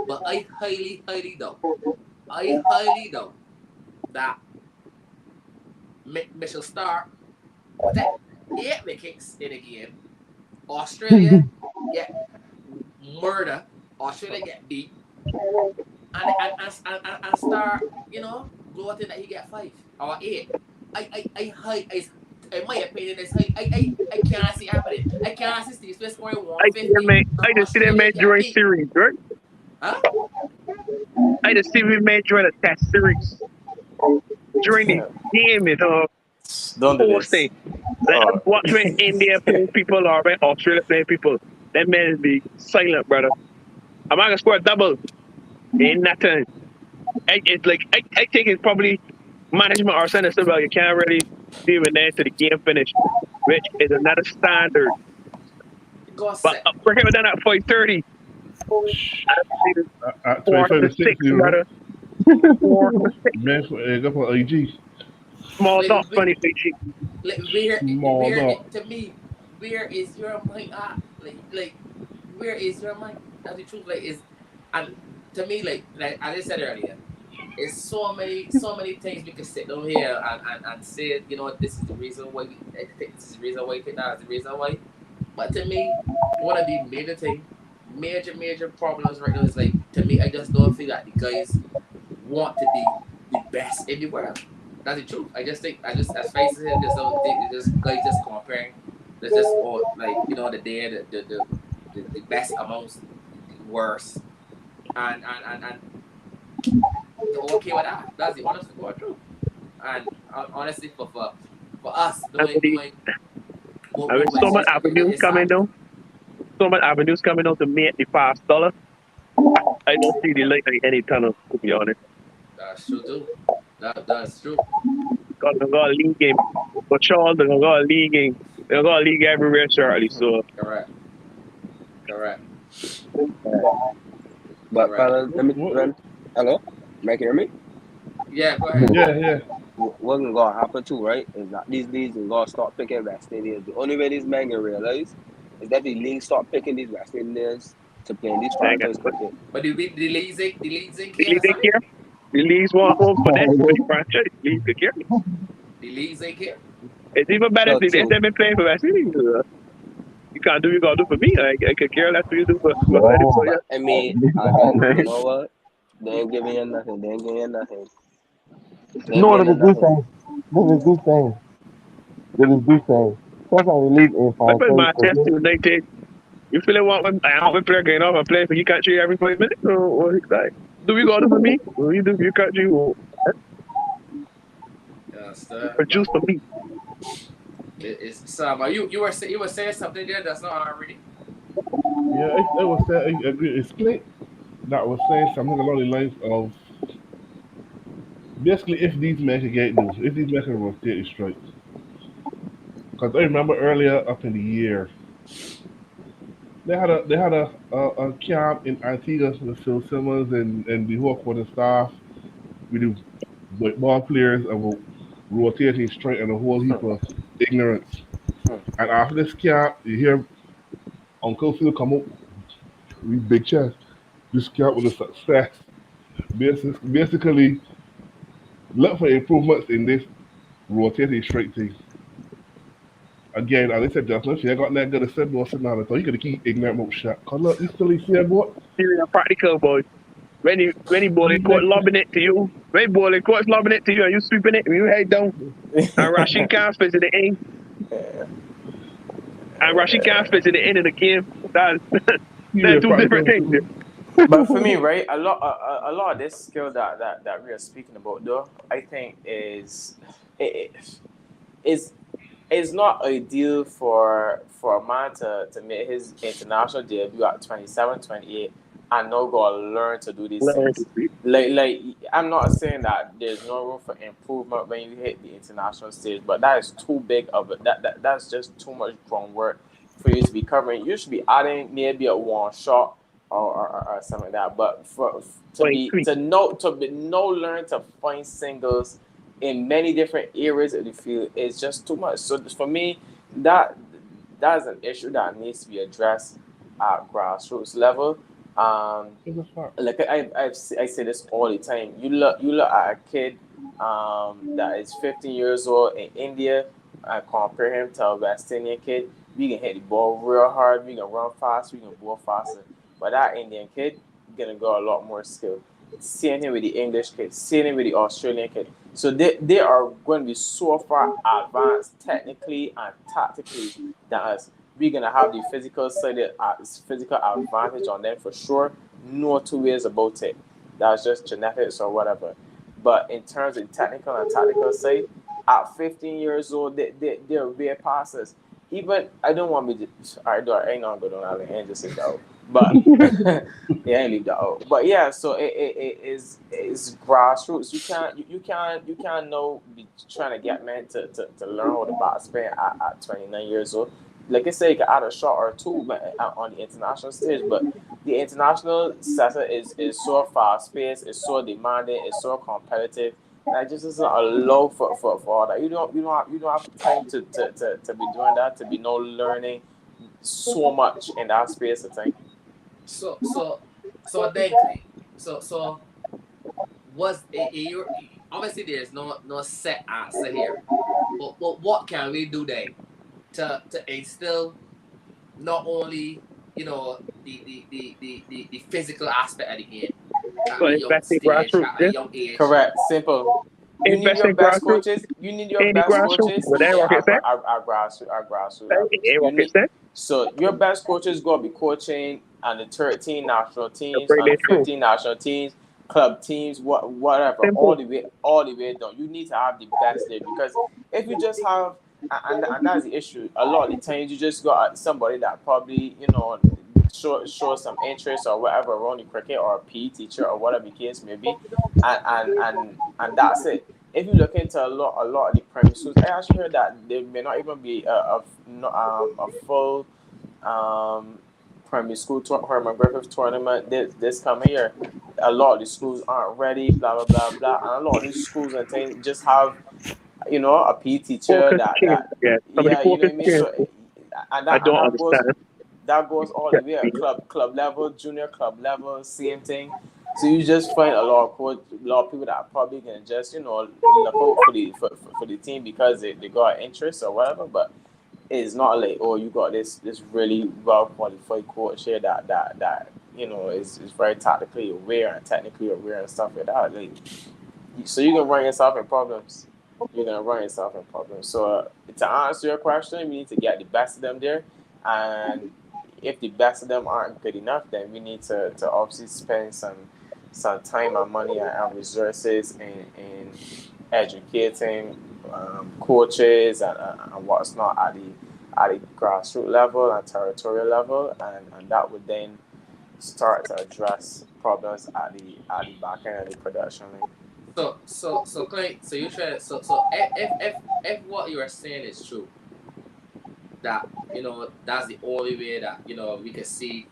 But I highly doubt that Mitchell Stark was that 8 wickets in a game. Australia get murder. Australia get beat, and Star, gloating that he get 5 or 8. I in my opinion, I can't see happening. I can't see Steve Smith scoring I see them 150 man. and I just see them Australia man get during beat. series, right? Huh? I just see them man during a test series during the game. Don't do this. Hosting. Like Oh, watch when India playing people or when Australia playing people. That man be silent, brother. I'm not gonna score a double. Ain't nothing. It's like I think it's probably management or center stuff. You can't really see him in there to the game finish, which is another standard. Go But set. we're here done at 5:30. at Four 25 to to 6, six, brother. 4 to 6. man, go for AG. Small Like, dot, funny feature. like Small dog. to me, where is your mind at? Like where is your mind? That's the truth. Like is and to me, like as I said earlier, it's so many things we can sit down here and say, this is the reason why I think this is the reason why I think that's the reason why. But to me, one of the major problems right now is like to me, I just don't feel that the guys want to be the best in the world. That's the truth. I just think, as faces it, just don't think just guys just comparing. There's just all like the day the best amongst the worst, and they're okay with that. That's the honest to God truth. And honestly, for us Anthony, doing I mean, what so West much Indies cricket, avenues it's coming sad. down. So much avenues coming out to make the $5. I don't see the light at any tunnel, to be honest. That's true too. That's true. Because they're going to league game. For Charles, they're going to go a league game. They're going to league everywhere shortly. So, Correct. Correct. But Correct. fellas, hello, Mike, hear me? Yeah. Go ahead. Yeah. What's gonna happen too, right? Is that these leagues are gonna start picking West Indians. The only way these men can realize is that the leagues start picking these West Indians to play in these dang it. franchise cricket. But the leads in The here, leagues ain't sorry. care. The leagues want home for that for the franchise. The leagues ain't care. The leagues ain't here. It's even better So if true. they've been playing for West Indies. You can't do what you got to do for me. I could care less what you do for any Oh, player. I mean, again, you know what? They ain't giving you nothing. They ain't giving you nothing. They ain't no, giving you nothing. this is good saying. This is good saying. That's how we live in I put Francois my test cricket. to 19. You feel want when I don't player getting off and play for your country every 5 minutes? Or what it's like? Do you got to do for me? What you do for your country? Or Yes, produce for me? it's Sam. You were saying something there that's not already. Yeah, I was saying, I agree. It's Clint that was saying something along the lines of basically if these men can get those, if these men can rotate the strikes. Because I remember earlier up in the year, they had a camp in Antigua with Phil Simmoms and the whole quarter staff with the ball players about rotating straight and a whole heap of ignorance. And after this camp, you hear Uncle Phil come up with big chest. This camp was a success. Basically, look for improvements in this rotating straight thing. Again, as I said just now, if you ain't got that good a set boy sitting on the you gotta keep ignorant about shit. Cause look, you still see boy. Serious practical boy. When he ball in court lobbing it to you, when he ball in court lobbing it to you, and you sweeping it, you head down, and Rashid Khan spits at the end, and Rashid Khan spits at the end of the game. That's two different things. But for me, right, a lot of this skill that we are speaking about, though, I think it, is is not ideal for a man to make his international debut at 27, 28, and now go and learn to do these things. Like I'm not saying that there's no room for improvement when you hit the international stage, but that is too big of it. That's just too much groundwork for you to be covering. You should be adding maybe a one shot or something like that. But to learn to find singles in many different areas of the field is just too much. So for me, that is an issue that needs to be addressed at grassroots level. Like I say this all the time. You look at a kid that is 15 years old in India and compare him to a West Indian kid. We can hit the ball real hard. We can run fast. We can ball faster. But that Indian kid gonna go a lot more skill. Seeing him with the English kid, seeing him with the Australian kid. So they are going to be so far advanced technically and tactically than us. We're gonna have the physical advantage on them for sure. No two ways about it. That's just genetics or whatever. But in terms of technical and tactical side, at 15 years old, they're way past us. Even I don't want me to. I ain't not going on and just say that. But yeah, I leave that out. But yeah, so it is grassroots. You can't know be trying to get men to learn how to bat spin at 29 years old. Like I say, you can add a shot or two on the international stage, but the international sector is so fast paced, it's so demanding, it's so competitive. That just doesn't allow for all that. You don't have time to be doing that, to be no learning so much in that space of time. So then, Clay. So was obviously there's no set answer here, but what can we do then to instill not only the physical aspect of the game, at So a young invest in stage, grassroots, at a yeah. young age. Correct. Simple. You need Invest your in best grassroots. coaches. You need your Ain't it best grassroots? coaches. But that ain't rocket science. Grassroots levels. That ain't You rocket need science. so your best coaches gonna be coaching on the 13 national To teams, bring on the it true. 15 national teams, club teams, whatever, Simple. all the way down. You need to have the best there because if you just have and that's the issue. A lot of the times you just got somebody that probably show some interest or whatever around the cricket or a PE teacher or whatever the case may be, and that's it. If you look into a lot of the primary schools, I actually heard that there may not even be a full primary school Herman Griffith tournament this coming year. A lot of the schools aren't ready, blah blah blah blah, and a lot of these schools and things just have a PE teacher Focus change. that Yeah. Some of the yeah, you know what focus I mean. change. So and I that and don't that understand. goes all the way at club level, junior club level, same thing. So you just find a lot of people that probably can just look out for the team because they got interest or whatever. But it's not like, oh, you got this really well qualified coach here that is very tactically aware and technically aware and stuff like that. Like, so you're gonna run yourself in problems. So to answer your question, we need to get the best of them there, and if the best of them aren't good enough, then we need to obviously spend some time and money and resources in educating coaches and what's not at the grassroots level and territorial level, and that would then start to address problems at the back end of the production line. So Clay, so you try so if what you are saying is true, that that's the only way that we can see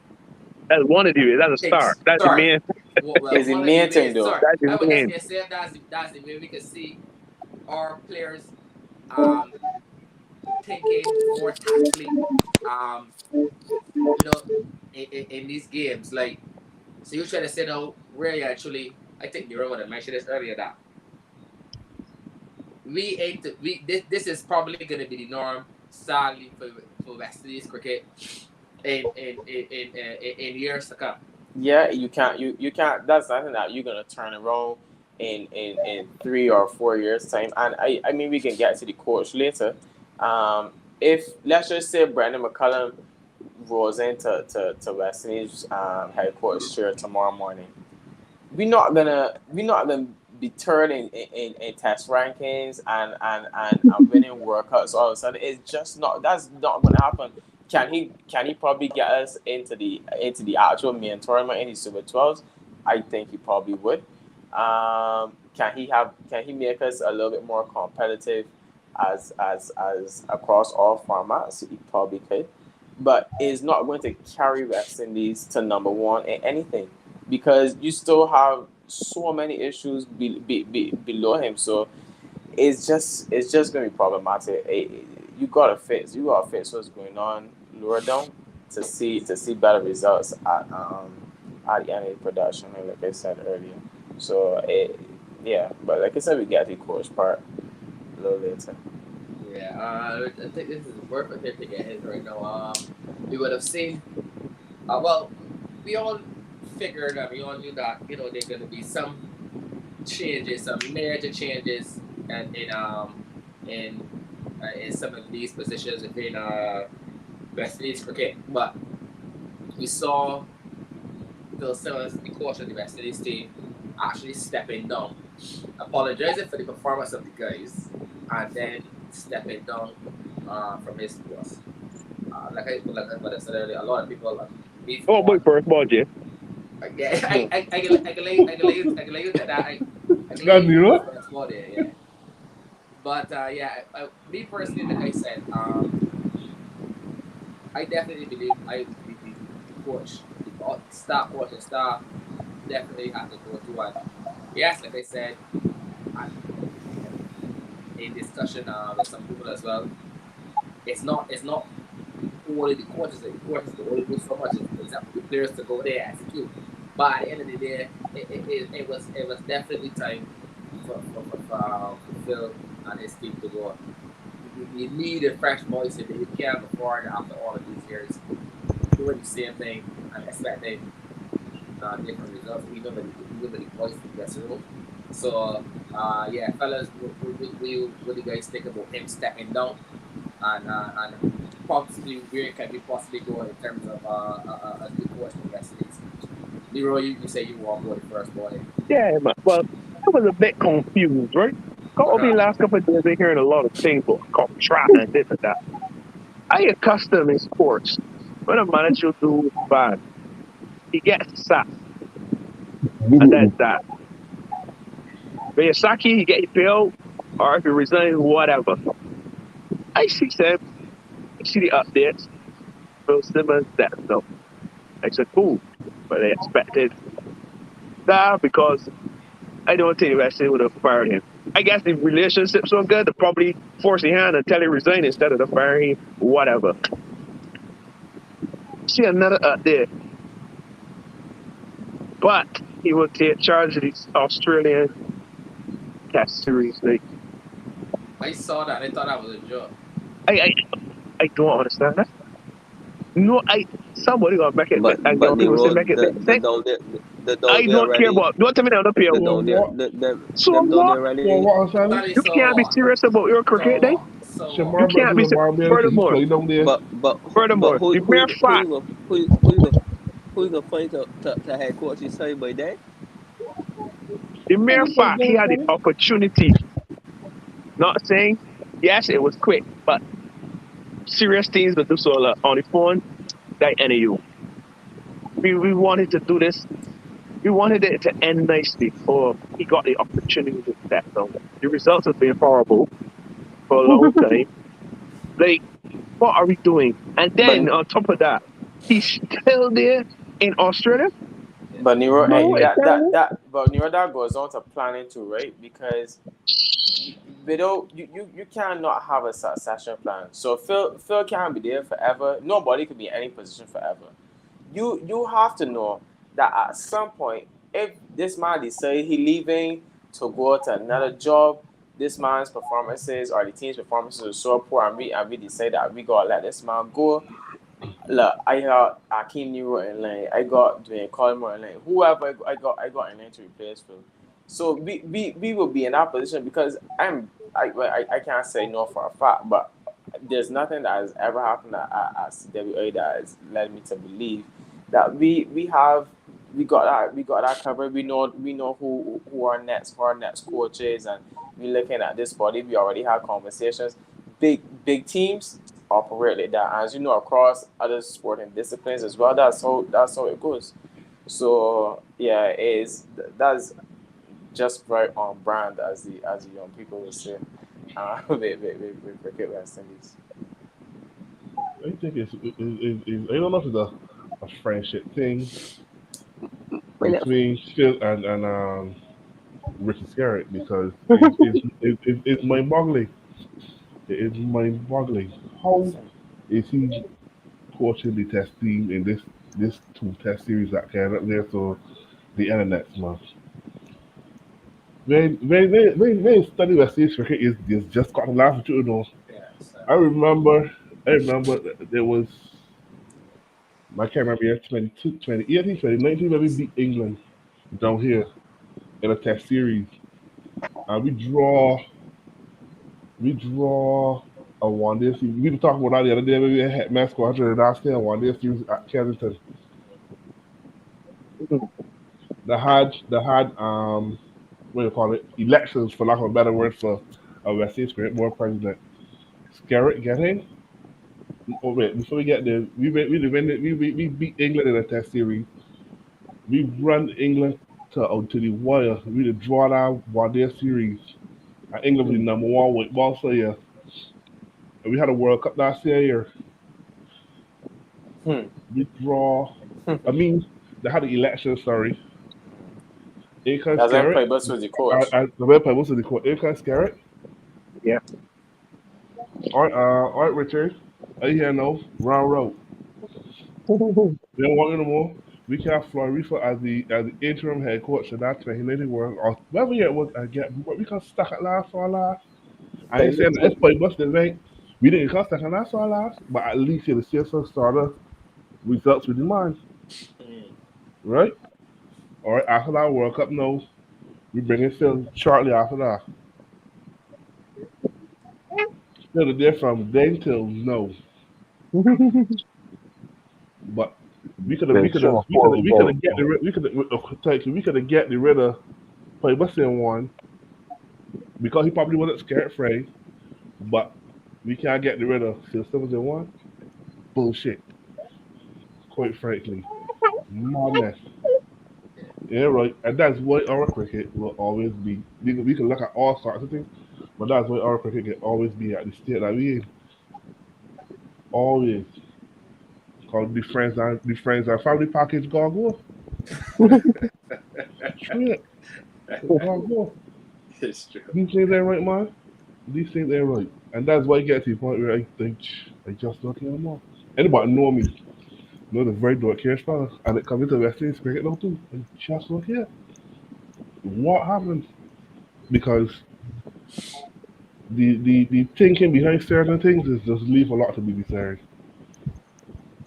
That's one of the. That's a start. things That's the start. main. Well, Is the one of the main thing ways. though. Sorry, That's I the was just main. gonna say that's the way we can see our players thinking more tactically, um, in these games. Like, so you try to say now, really actually, I think you remember I mentioned this earlier that we ain't this is probably gonna be the norm, sadly for West Indies cricket in years to come. Yeah, you can't. That's something that you're gonna turn around in 3 or 4 years time. And I mean we can get to the coach later. If let's just say Brandon McCullum rolls into to West Indies head coach chair tomorrow morning, we're not gonna be third in test rankings and winning World Cups all of a sudden. It's just not that's not gonna happen. Can he probably get us into the actual main tournament in the Super 12s? I think he probably would. Can he make us a little bit more competitive as across all formats? He probably could. But is not going to carry West Indies to number one in anything because you still have so many issues below him. So it's just gonna be problematic. You gotta fix what's going on lower down to see better results at the end of the production, like I said earlier. So yeah, but like I said, we get the coach part a little later. Yeah, I think this is worth a hit to get hit right now. We would have seen. Well, we all figured and we all knew that there's gonna be some changes, some major changes, and in some of these positions within West Indies cricket. But we saw Phil Simmons, the coach of the West Indies team, actually stepping down, apologizing for the performance of the guys, and then stepping down from his post. Like I said earlier, a lot of people me for Oh, one. wait first ball, Jay. Yeah, I can let you take that. I can let That's you new, take that spot there, yeah. But yeah, me personally, like I said, I definitely believe the coach, the staff coach and staff definitely have to go to one. Yes, like I said, I, in discussion with some people as well, it's not only the coaches. The coaches can only do so much. It's up to the players to go there and execute. But at the end of the day, it was definitely time for Phil and his team to go. You need a fresh voice in there. You can't afford after all of these years doing the same thing and expecting different results. We know that the boys from dressing room. So yeah, fellas, what do you guys think about him stepping down and possibly where can we possibly go in terms of a new coach for West Indies? Leroy, you say you walk away first, boy. Yeah, man. Well, I was a bit confused, right? Got over Uh-huh. the last couple of days, been hearing a lot of things about contract and this and that. I accustomed in sports when a manager do bad, he gets sacked, and Immediately. that's that. When you sack he get his bill, or if he resigns, whatever. I see Sam, I see the updates. Bill Simmons, that no. I said, cool, but they expected that because I don't think the West Indies would have fired him. I guess the relationship's so good, they probably force his hand and tell him resign instead of the firing him, whatever. See another update, but he will take charge of this Australian Test series. Like, I saw that. I thought that was a joke. I, I, I don't understand that. No, somebody gonna make it. And But young people say Nero, make it make the sense. down there, the down I there don't care already. about. Don't tell me that up here. The So down there, what? So them down what? there So already. what, Sonny? That is You so can't be what? serious about your cricket, So then. what? So what? You Shamar can't be. Brothers and Barbados used to Furthermore, play down there. But furthermore, who the mere who fact you gonna who you gonna find to head coach his side by then? The Who mere you got fact he there, had the Sonny? opportunity, not saying, yes, it was quick, but serious things to do so on the phone, that any you. We wanted to do this. We wanted it to end nicely, or he got the opportunity to step down. The results have been horrible for a long time. Like, what are we doing? And But then on top of that, he's still there in Australia? Yeah. But Nero, No, it's terrible. but Nero, that goes on to planning too, right? Because you cannot have a succession plan. So Phil can't be there forever. Nobody could be in any position forever. You have to know that at some point, if this man decides he leaving to go to another job, this man's performances or the team's performances are so poor, and we decide that we gotta let this man go. Look, I got Akeem Nero in line. I got Dwayne Coleman in line. Whoever I got in line to replace Phil. So we will be in that position because I can't say no for a fact, but there's nothing that has ever happened at CWA that has led me to believe that we got that covered. We know who our next coaches, and we looking at this body. We already had conversations. Big teams operate like that, as you know, across other sporting disciplines as well. That's how it goes. So yeah, that's just right on brand, as the young people would say, with cricket West Indies. I think I don't know if it's a friendship thing between Phil and Ricky Scarrett because it's mind-boggling. It is mind-boggling. How is he coaching the test team in this two test series that came up there so the end of next month? When study West Indies cricket is just got to laugh at you know. Yeah. So I remember I remember there was I can't remember year 2018, 2019 when we beat England down here in a test series. And we draw a one day series. We were talking about that the other day when we had Mass Squadron and last day a one day series at Kensington. They had what do you call it? Elections for lack of a better word for a West Indies Cricket Board president. Scarrett getting oh wait, before we get there, we beat England in a test series. We run England to the wire. We draw that one day series. And England was the number one with ball player. And we had a World Cup last year. Hmm. We draw. I mean, they had the election. Sorry, Akan As in Scarrett. play bus with the coach. The red play most of the court. Akan Scarrett. Yeah. All right, Richard. I hear no round road. We don't want you no more. We can have Florifa as the interim head coach of that 2019 World or whatever year it was again. But we can stuck at last for last. I ain't saying that it's play bus the right. We didn't come second last for last, but at least you see some sort of results with the mind, mm, right? All right, after that World Cup, no, we bring in Phil shortly after that. Still there from then till no, but There's so much more we could have involved. get the we could have get the rid of play what's in one because he probably wasn't scared afraid, but we can't get rid of Phil Simmons in one. Bullshit, quite frankly, madness. Yeah, right, and that's why our cricket will always be. We can look at all sorts of things, but that's why our cricket can always be at the state that we in. Always. Called the friends and family package gotta go. Straight. Gotta go. It's true. These things ain't right, man. These things ain't right. And that's why I get to the point where I think I just don't care anymore. Anybody know me, know the very don't care fella. And it comes into West Indies cricket now too. I just don't care. What happened? Because the thinking behind certain things is just leave a lot to be desired.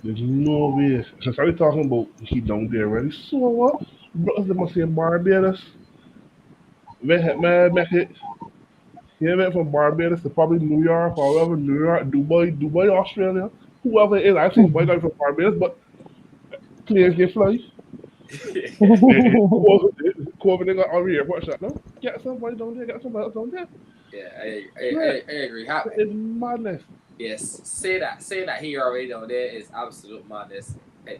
There's no way. Because I was talking about he down there already. So what? Brothers they must say Barbados. Man, make it. He went from Barbados to probably New York or whatever, New York, Dubai, Australia, whoever it is. I think white guy from Barbados, but planes can fly. Corbin they got on the airport shot now. Get somebody down there, get somebody else down there. Yeah, I agree. It's madness. Yes, say that he already down there is absolute madness. That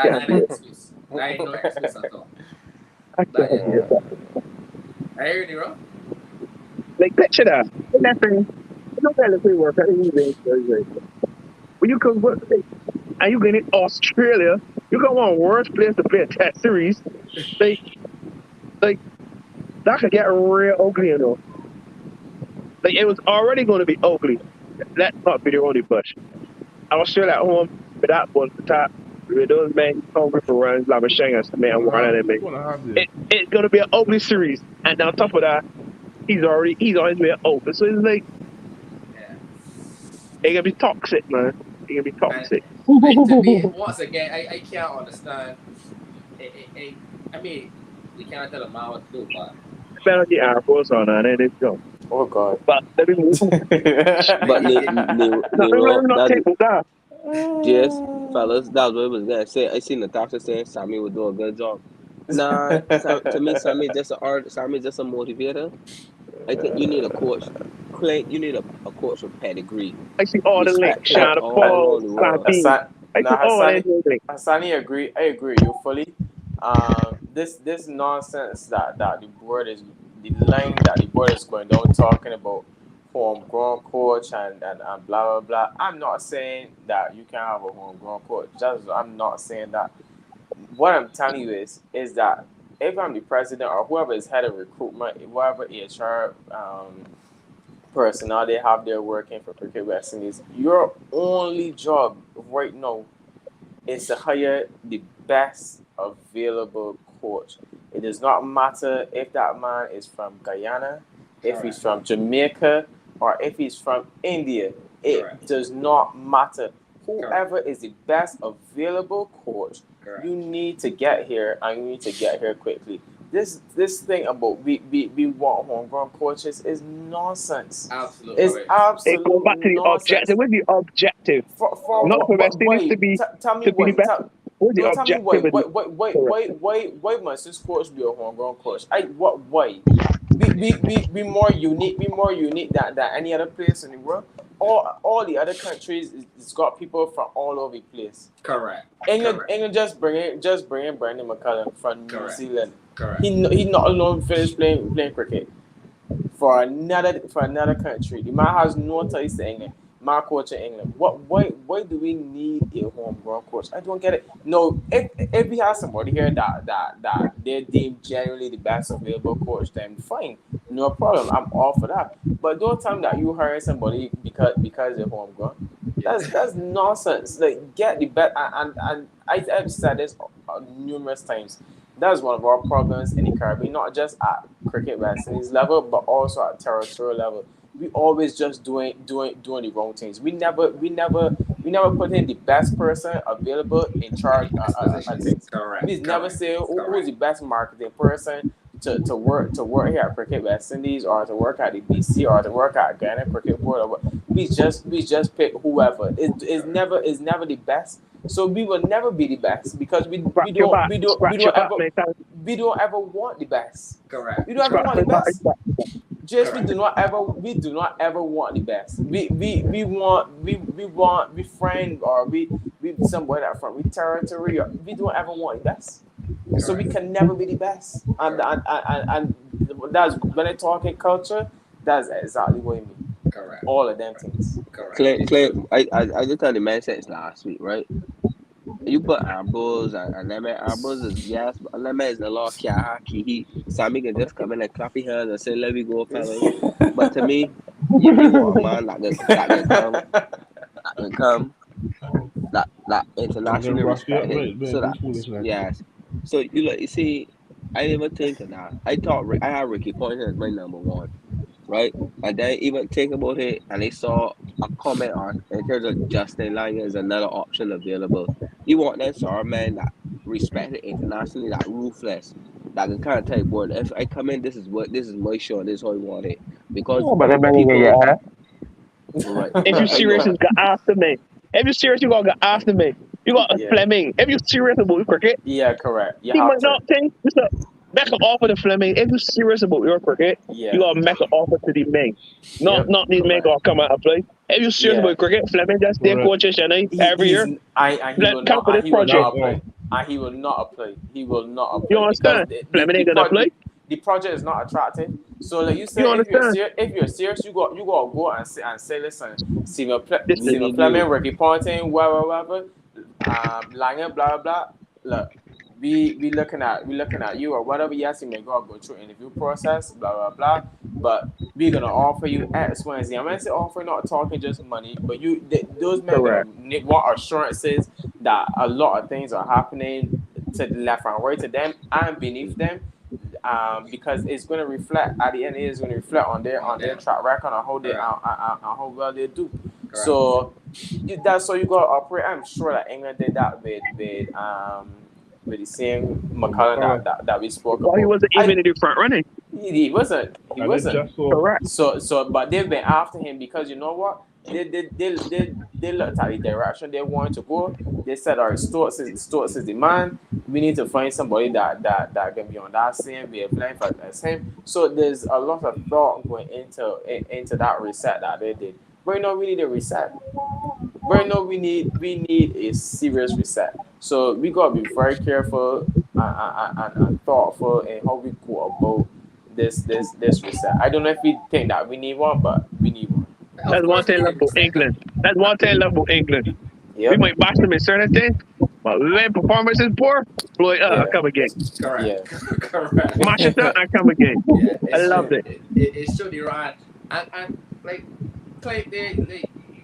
ain't no excuse. That ain't no excuse at all. That is, I hear you, bro. Like, picture that. That thing. You know that thing work. When you come and you get in Australia, you go on worst place to play a test series. Like that could get real ugly, you know. Like it was already going to be ugly. Let's not be the only push. Australia at home, but that was the top. With those men hungry for runs, like a Shanghai, man, one of them. It's going to be an ugly series, and on top of that, he's on his way open. So it's like, Yeah. it's gonna be toxic, man. It's gonna be toxic. And to me, once again, I can't understand. I mean, we can't tell a man what to do, but Better get our force on and then it's go. Oh God. But let me move. But Not table down. yes, fellas, that's what I was gonna say. I seen Natasha saying Sammy would do a good job. Nah, to me, Sammy just a motivator. I think you need a coach. Clay, you need a coach with pedigree. I see all the links. Respect Shana all Paul, around the world. I see all the links. Hassani agree. I agree with you fully. This nonsense that the board is the line that the board is going down talking about homegrown coach and blah blah blah. I'm not saying that you can't have a homegrown coach. I'm not saying that. What I'm telling you is that if I'm the president or whoever is head of recruitment, whatever HR personnel they have there working for Cricket West Indies, your only job right now is to hire the best available coach. It does not matter if that man is from Guyana, if he's from Jamaica, or if he's from India. It does not matter. Whoever is the best available coach, you need to get here, and you need to get here quickly. This thing about we want homegrown coaches is nonsense. absolutely. It's absolute It goes back to the nonsense. objective. What's the objective? For Not for West Indies to be tell me the why. best. What's the Tell me objectivity? why must this coach be a homegrown coach? Why? Be more unique. Be more unique than any other place in the world. All the other countries, it's got people from all over the place. Correct. England just bring in Brandon McCullum from New Zealand. Correct. He not alone finished playing cricket for another country. The man has no ties to England. My coach in England. Why do we need a homegrown coach? I don't get it. No, if we have somebody here that they're deemed generally the best available coach, then fine, no problem. I'm all for that. But don't tell me that you hire somebody because they're homegrown. That's nonsense. Like get the best. And I've said this numerous times. That's one of our problems in the Caribbean, not just at Cricket West Indies level, but also at territorial level. We always just doing the wrong things. We never We never put in the best person available in charge of things. Correct. We never say who's the best marketing person to work here at Cricket West Indies or to work at the BC or to work at Ghana Cricket Board or what. We just pick whoever. It's never the best. So we will never be the best because we Scratch your back. Scratch your back, man. we don't ever want the best. Correct. We don't ever Scratch want the your back. best. Just we do not ever want the best. We friend or we somebody that from we territory or we don't ever want the best. So we can never be the best. And that's when I talk in culture, that's exactly what I mean. Correct. All of them things. Correct. Clay, I just told the man since last week, right? You put Ambrose and that man Ambrose is yes, but that man is the law Kihi. Sammy can just come in and clap his hands and say, "Let me go, fellas." But to me, you want a man that come that internationally respected. So that yes. So you see, I didn't even think of that. I thought I had Ricky Ponting as my number one, right? And then even think about it, and they saw a comment on in terms of Justin Lang as another option available. You want that sort of man that respected internationally, that ruthless, that can kind of tell you, boy, if I come in, this is my show, this is how I want it. Because but then people, right? If you're serious, you got after me. If you're serious, you gotta get after me. You got Fleming. If you're serious about cricket, Yeah, correct. You he have might to. not think make an offer to Fleming. If you're serious about your cricket, Yeah. you gotta make an offer to the Ming. Not the Ming gonna come out and play. If you're serious about cricket, Fleming just stay coaching every year. He will Come for this project. apply. And he will not apply. He will not apply. You understand? Because Fleming ain't gonna play. The project is not attractive. So like you said, You if you're serious, you got to go and say, listen, Stephen This Fleming, Ricky Ponting, whatever, Lange, blah blah. Look, we looking at you or whatever. Yes, you may go through interview process, blah blah blah. But we're gonna offer you X, Y, and Z. I'm gonna say offer, not talking just money, but those men gonna want assurances that a lot of things are happening to the left and right to them and beneath them. Because it's going to reflect at the end. It is going to reflect on their track record and how they how well they do. Correct. So that's how you got to operate. I'm sure that England did that with the same McCullough that we spoke about. He wasn't even in the front running. He wasn't. Correct. So but they've been after him because you know what? They looked at the direction they wanted to go. They said, "All right, Stokes is the man. We need to find somebody that can be on that same wavelength as him." So there's a lot of thought going into that reset that they did. Right now, we need a reset. Right now, we need a serious reset. So we gotta be very careful and thoughtful in how we go about this reset. I don't know if we think that we need one, but we need one. That's one thing left for England. Yep. We might bash them in certain things, but when performance is poor, blow it up, I come again. Correct. Yeah. Correct. Mash it up, I come again. Yeah, I loved it. It should be right. And like Clay,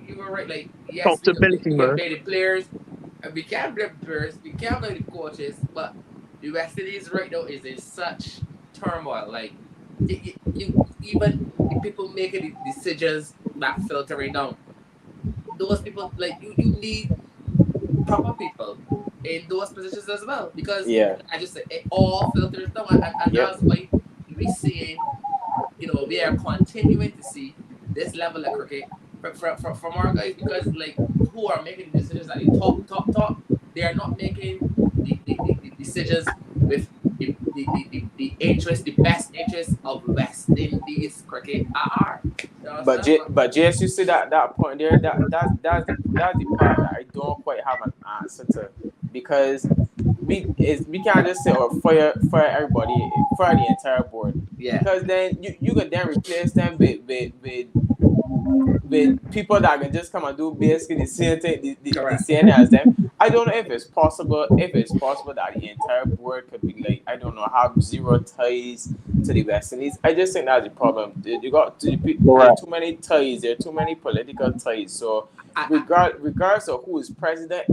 you were right. Like yes, Comfortability, we man. blame the players, and we can't blame the players. We can't blame the coaches. But the West Indies right now is in such turmoil. Like even the people making the decisions that filtering down. Those people, like you need proper people in those positions as well, because I just said it all filters down, and that's why we see, we are continuing to see this level of cricket from our guys, because like who are making decisions at the top, they are not making the decisions with the best interest of West Indies cricket are. But JS, you see that point there, that's the part that I don't quite have an answer to, because we can't just say fire everybody, fire the entire board. Yeah. Because then you could then replace them with people that can just come and do basically the same thing, the same as them. I don't know if it's possible that the entire board could be like, I don't know, have zero ties to the West Indies. I just think that's the problem. You got there are too many ties, there are too many political ties. So regardless of who is president,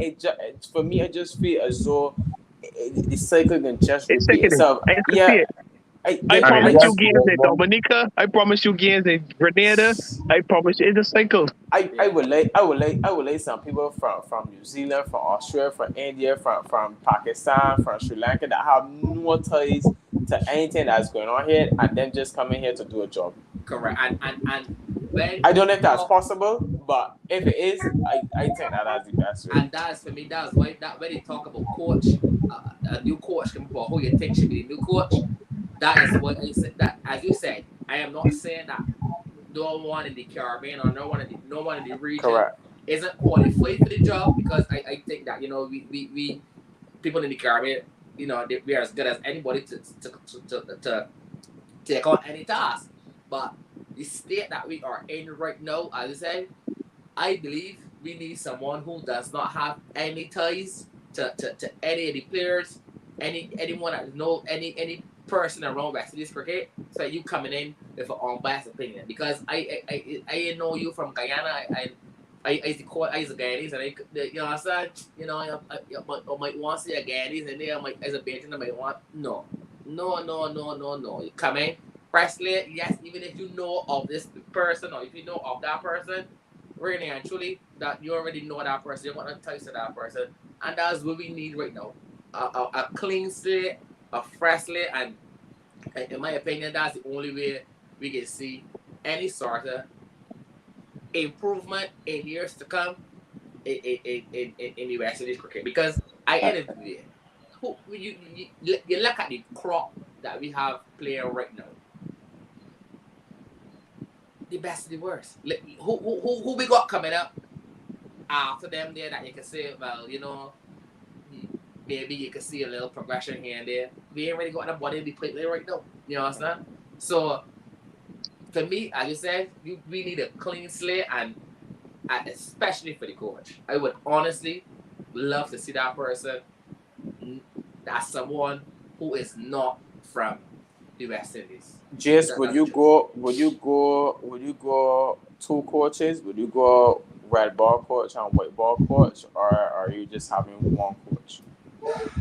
for me, I just feel as though the cycle can just repeat itself. I I mean, promise you that's games in good. Dominica. I promise you games in Grenada. I promise you it's a cycle. I would lay some people from New Zealand, from Australia, from India, from Pakistan, from Sri Lanka that have no ties to anything that's going on here, and then just coming here to do a job. Correct. And when I don't know we if that's talk, possible, but if it is, I think that that's the best way. and that's for me, that's why that when they talk about coach, a new coach can about who you think should be the new coach. That is what I said. That as you said, I am not saying that no one in the Caribbean or no one in the region Correct. isn't qualified for the job, because I think that we people in the Caribbean, we are as good as anybody to take on any task. But the state that we are in right now, as I say, I believe we need someone who does not have any ties to any of the players, anyone that know any person around West Indies cricket. So you coming in with an unbiased opinion, because I know you from Guyana. I used to call I used to Guyanese, and you know what I'm saying, I might want to see a Guyanese, and then I might as a Benton I might want no. You come in, firstly, yes, even if you know of this person or if you know of that person, really and truly, that you already know that person, you want to touch to that person, and that's what we need right now. A clean slate, a fresh slate, and in my opinion, that's the only way we can see any sort of improvement in years to come in the West Indies cricket. Because I interview you look at the crop that we have playing right now. The best and the worst. Who we got coming up after them there that you can say, well, maybe you can see a little progression here and there. We ain't really got nobody to be playing there right now. You know what I'm saying? So for me, as you said, we need a clean slate, and especially for the coach. I would honestly love to see that person. That's someone who is not from the West Indies. Jace, would you go two coaches? Would you go red ball coach and white ball coach, or are you just having one coach?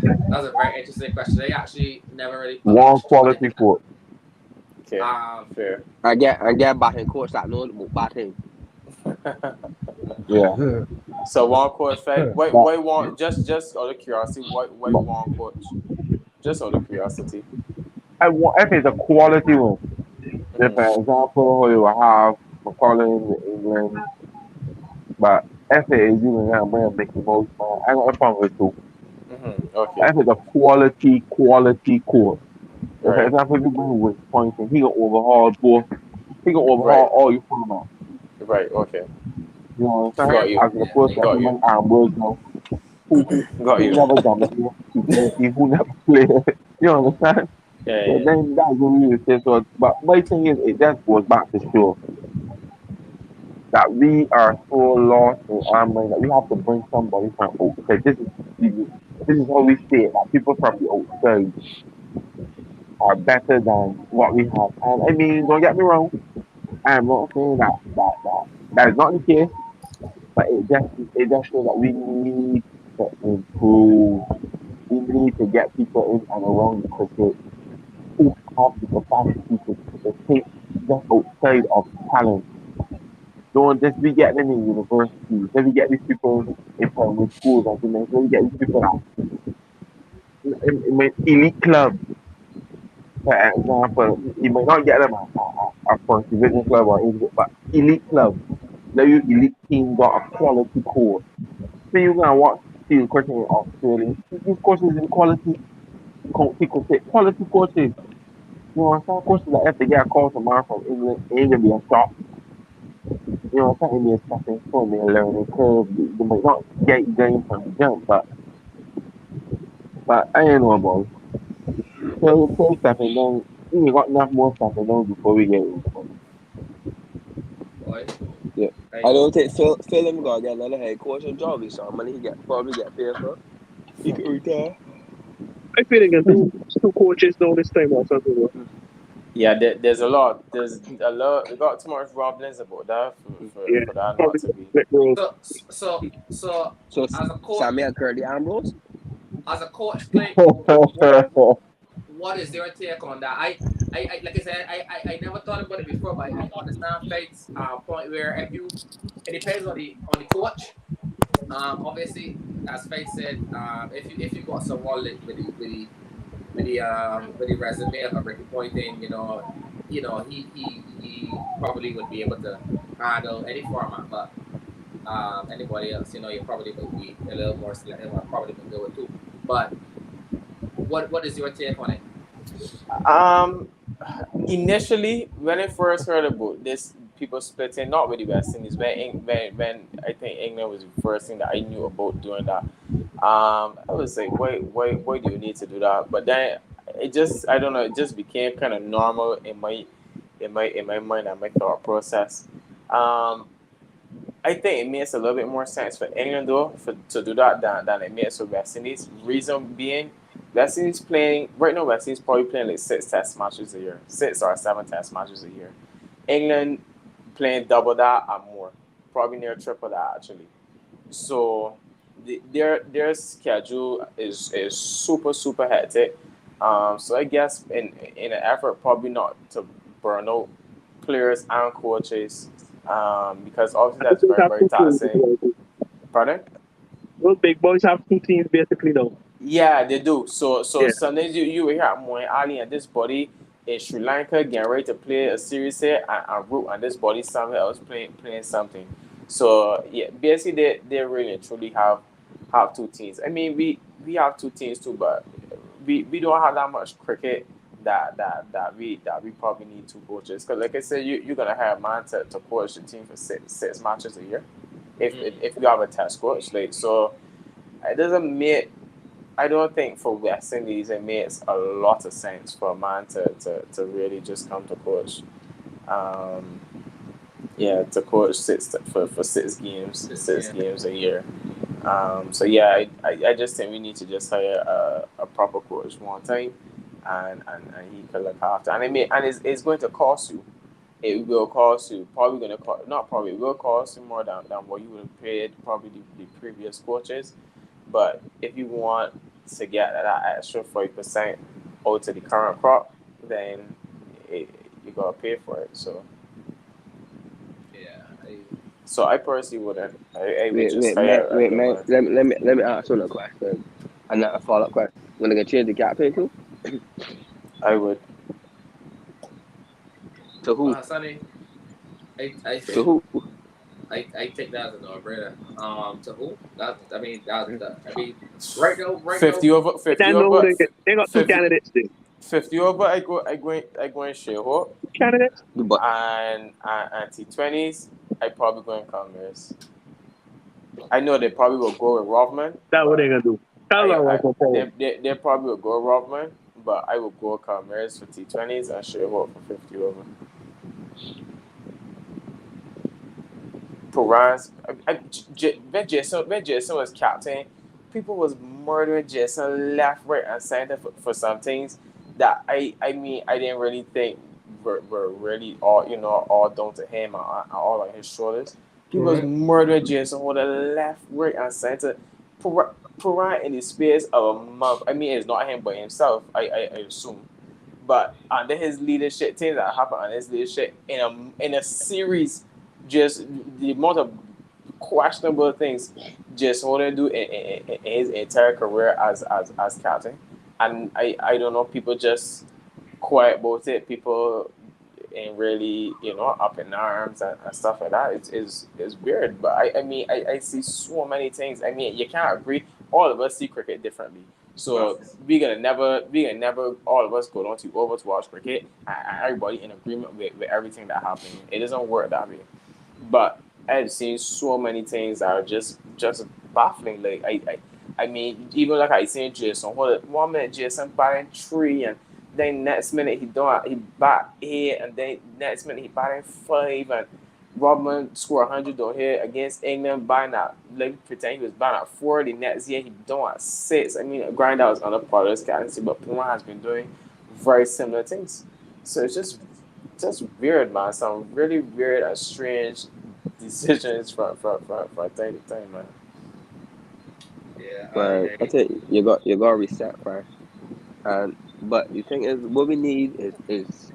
That's a very interesting question. They actually never really One quality coach. Okay, fair. I get batting coach that know about batting. Yeah. So one coach, why one? Just out of curiosity, why one coach? Just out of curiosity. If it's a quality one, if for example you have McCollum in England, but if it is you and I'm going to make the most, I got a problem with two. Okay. If it's a quality course. For Right. example, you bring with pointing, he can overhaul both. He can overhaul all your formats. Right. Okay. You know what I'm Got saying? you. As opposed to Got having you. Ambrose now, who Got you. never done it, who never played. You understand? Yeah. So then that's what we would say. So, but my thing is, it just goes back to show that we are so lost in our mind that we have to bring somebody from outside. This is how we say it, that people from the outside are better than what we have. And I mean, don't get me wrong, I'm not saying that is not the case, but it just shows that we need to improve. We need to get people in and around the cricket who have the capacity to think just outside of talent. Don't just be getting them in universities. Let me get these people in primary schools, as you mentioned. Let me get these people out in elite clubs. For example, you might not get them at first division club or anything, but elite clubs. Let you elite team got a quality coach. So you're gonna watch field cricket in Australia. These coaches in quality quality coaches. You know, some coaches that if they get a call tomorrow from England, it ain't gonna be a shock. You know, it's not gonna be a stepping stone, they're learning curve. They might not get going from the jump, but I ain't know about it. So stepping down, we got enough more stepping down before we get into it. Boy. Yeah. I don't think Phil him gonna get another head coaching job. He's some money he probably get paid for. He could retire. I feel like two coaches know this time or something. Yeah, there's a lot. There's a lot. We got too much rumblings about that for that not to be. So So as a coach, Sammy and Curly Ambrose. Like, what is your take on that? I like I said, I never thought about it before, but I understand Faith's point where if you, it depends on the coach. Obviously, as Faith said, if you got someone with the resume of Ricky Ponting, he probably would be able to handle any format, but anybody else, you probably would be a little more selective. I probably would go with too. But what is your take on it? Um, Initially, when I first heard about this, people splitting, not with the West Indies, when I think England was the first thing that I knew about doing that. I was like, why do you need to do that? But then it just, I don't know, it just became kind of normal in my mind and my thought process. Um, I think it makes a little bit more sense for England though to do that than it makes for West Indies. Reason being, West Indies playing right now. West Indies probably playing like 6 Test matches a year, 6 or 7 Test matches a year. England playing double that and more, probably near triple that actually. So their schedule is super hectic. So I guess in an effort probably not to burn out players and coaches, because obviously I that's think very have very two teams. taxing. Pardon? Those big boys have two teams basically now. Yeah, they do. So Yeah. Sundays you will hear Moin Ali and this body in Sri Lanka getting ready to play a series here and Root and this body somewhere else playing something. So yeah, basically they really and truly have two teams. I mean we have two teams too, but we don't have that much cricket that we probably need two coaches. Because like I said, you're gonna have a man to coach the team for six matches a year. If you have a test coach, like so it doesn't make I don't think for West Indies it makes a lot of sense for a man to really just come to coach. Um, yeah, to coach for 6 games, six Yeah. games a year. So yeah, I just think we need to just hire a proper coach one time, and he can look after. And it's going to cost you. It will cost you probably going to cost not probably it will cost you more than what you would have paid probably the previous coaches. But if you want to get that extra 40% out to the current crop, then you gotta pay for it. Yeah. So I personally wouldn't. I would Wait, just wait, man, hire a wait, regular man. man. Let me ask you a question. And not a follow up question. When they gonna change the captain too? I would. To who? Sonny, I To think who? I take that as a no-brainer. To who? I mean, right now, 50 over, I 50 don't know who over, they got two 50, candidates there. 50 over. I go in Sheho Candidates? But and T20s. I probably go in Commerce. I know they probably will go with Rovman, That's what they but gonna do. Tell them I what for forward. they probably will go Rovman, but I will go Commerce for T20s and Sheho for 50 over. Perez, when Jason was captain, people was murdering Jason left, right, and center for some things that I mean I didn't really think were really all down to him and all on his shoulders. People was murdering Jason on the left, right, and center. Perez in the space of a month. I mean, it's not him but himself. I assume. But under his leadership, things that happened under his leadership in a series, just the amount of questionable things just want to do in his entire career as captain. And I don't know, people just quiet about it. People ain't really, up in arms and stuff like that. It's weird. But I mean, I see so many things. I mean, you can't agree. All of us see cricket differently. So we gonna never all of us go down to over to watch cricket and everybody in agreement with everything that happened. It doesn't work that way. But I've seen so many things that are just baffling. Like I mean, even like I seen Jason. What 1 minute Jason batting three, and then next minute he bat eight, and then next minute he batting five, and Rodman score 100 down here against England, batting at like pretend he was batting at 4. The next year he done at 6. I mean, Grinder was on a part of his captaincy, but Puma has been doing very similar things. So it's just weird, man. Some really weird and strange decisions from time to time, man. yeah, but I think you got reset first. And But the thing is, what we need is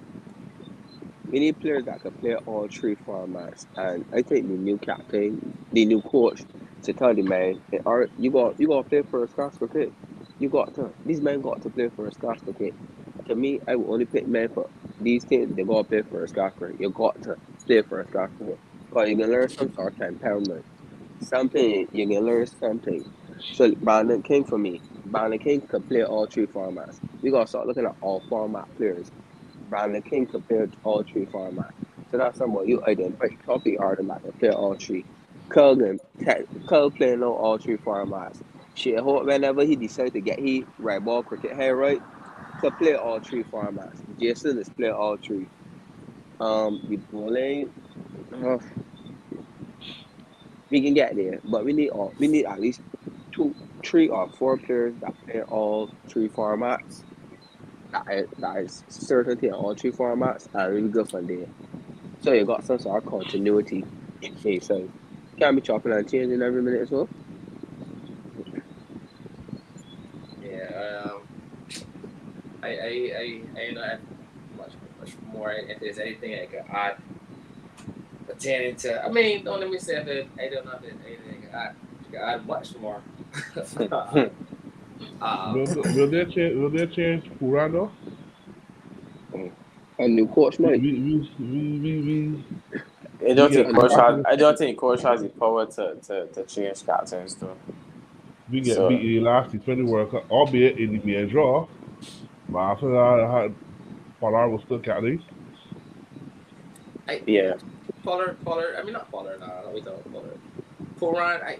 we need players that can play all three formats. And I think the new captain, the new coach, to tell the man, all right, you got to play first class cricket. These men got to play first class cricket. To me, I will only pick men for these teams. They got to play first class cricket. You got to play first class cricket. Because you can learn some sort of temperament. Something you can learn something. So Brandon King for me, Brandon King could play all three formats. We gotta start looking at all format players. Brandon King could play all three formats. So that's somebody you identify copy Arden that can play all three. Curl playing on all three formats. Shit, whenever he decide to get he right ball cricket hair right, could play all three formats. Jason is play all three. The bowling, uh, we can get there, but we need at least 2, 3, or 4 players that play all three formats. That is certainty in all three formats, and we go from there. So you got some sort of continuity in play. So can't be chopping and changing every minute as well. Yeah, I don't have much more. If there's anything I can add pertaining to, I mean, don't let me say that I don't know if there's anything I can add much more. Will they change Purado? A new coach, We mate. we we we we, we, I we don't get think A new coach beat has. coach. in I don't think coach has the power to change captains though. we get So beat in the last T20 World Cup, albeit in the main draw. But after that, I had Pollard was still captain. I yeah, Pollard. I mean, not Pollard. No, we don't Pollard. Puran, I,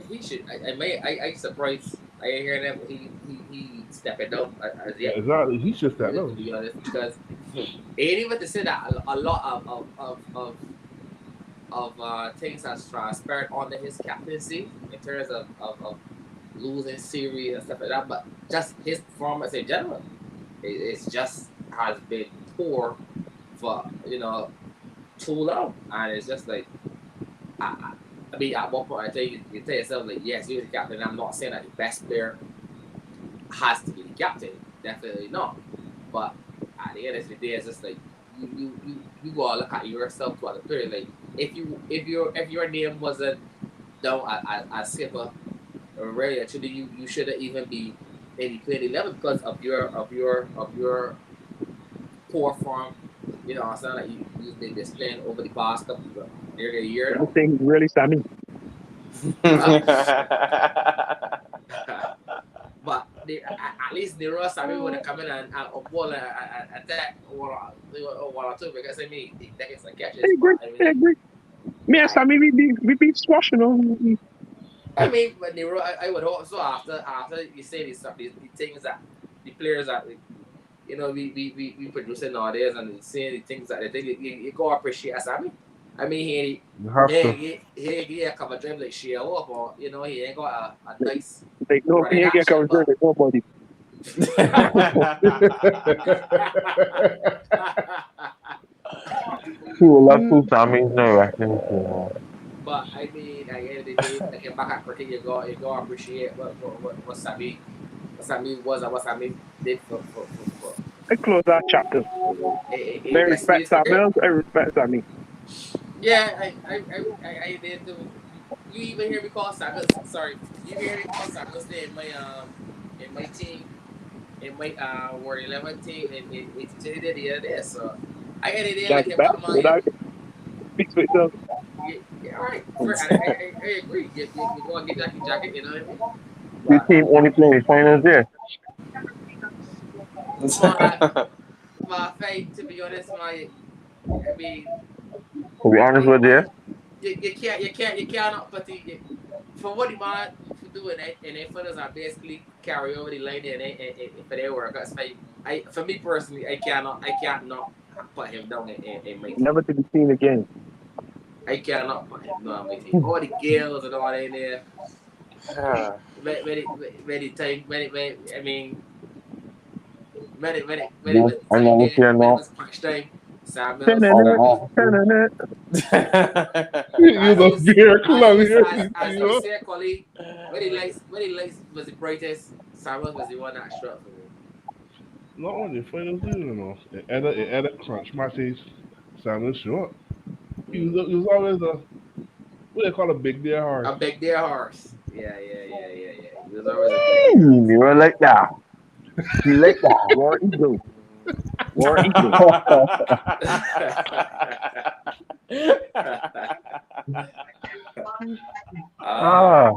he should. I surprised. I ain't hearing that he stepping down as Yeah, yet. exactly. He just that To though. be honest, because ain't even to say that a lot of things has transpired under his captaincy in terms of losing series and stuff like that, but just his performance in general, it's just has been poor for too long, and it's just like I mean, at one point, you tell yourself like, yes, you're the captain. I'm not saying that the best player has to be the captain, definitely not. But at the end of the day, it's just like you gotta look at yourself to other player. Like if your name wasn't down as skipper, or really actually you shouldn't even be in the playing 11 because of your poor form. You know, what I'm saying like you've been displaying over the past couple nearly a year now. Everything really Sammy. Huh? But at least the Ross I mean would have come in and ball and attack one or two because I mean they get some I catches. agree. But I I mean, agree. Me and I Sammy, we be squashing on. I mean, but the I would hope so after you say the things that the players that we producing nowadays and seeing the things that they think you go appreciate Sammy. I mean You have to. he a cover drive like Shea up or he ain't got a nice Like no, he running ain't get action, covered but with nobody. He will love two Sammys, no reckon. So, but I mean, at the end of the day, looking back at cricket, you go appreciate what Sammy was and what Sammy did for I close that chapter. They West respect Indies Sammy. cricket. I respect Sammy. Yeah, I did too. You even hear me call Samuels? Sorry, you hear me call Samuels there in my team in my Ward 11 team in TJ the other day. So I had it there That's like bad. about my Without speaks for itself. yeah, all right. I agree. You go and get jacket, you know what I mean? this But team only playing the finals there. my my fight to be honest, I mean To be honest you, with you, you cannot but for what the man for doing it and then for us are basically carry over the line and for their work. That's for me personally I can't not put him down in my team. Never to be seen again. I cannot put him down in my team. All the girls and all in there. Very time I mean when it yes, was I time never there fear when it no. was crunch time. Samuels, All Turn the officers. You as the you beer as club you here, as you you say, Collie, when the lights was the brightest, Samuels was the one that struck for me. not only final season, you know. It added crunch matches, Simon Short. He was always what they call a big deer horse. A big deer horse. Yeah. He was always a big Hey, deer horse. you were like that. Like that. War eagle. War eagle. uh, Ah.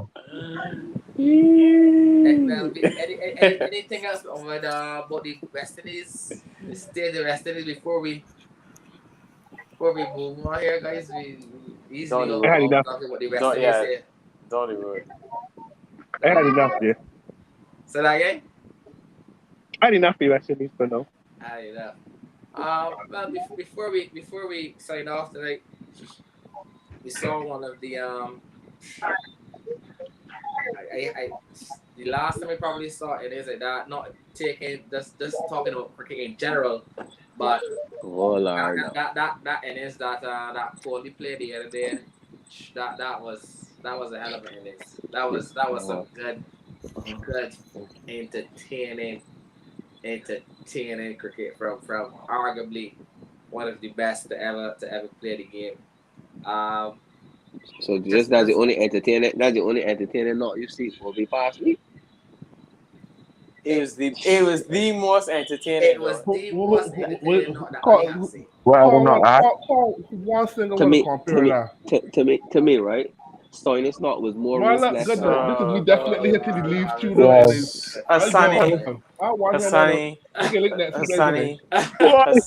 well, anything else over about the West Indies? Stay the West Indies before we move on here, guys. We easily Don't go I had on enough. talking about the West don't Indies yeah. here. Don't even. I had enough, yeah. So that again? I had enough for you, actually, for now. I enough. Well, before we sign off tonight, we saw one of the I the last time we probably saw it is like that, not taking just talking about cricket in general, but Oh Lord. that innings that Kohli played the other day, that was a hell of an innings. That was some good entertaining cricket from arguably one of the best to ever play the game. So just that's the only entertainment. That's the only entertaining note you see will be past week. It was the most entertaining. It was the most entertaining note that I have seen. Well, I don't know. One thing I To want to me, compare that. to me, right? Stoinis not was more Man, look ruthless. good though. This is me definitely hitting the leaves too though. Yeah. And it's, I want to Asani, we can link that 2 days Asani, What?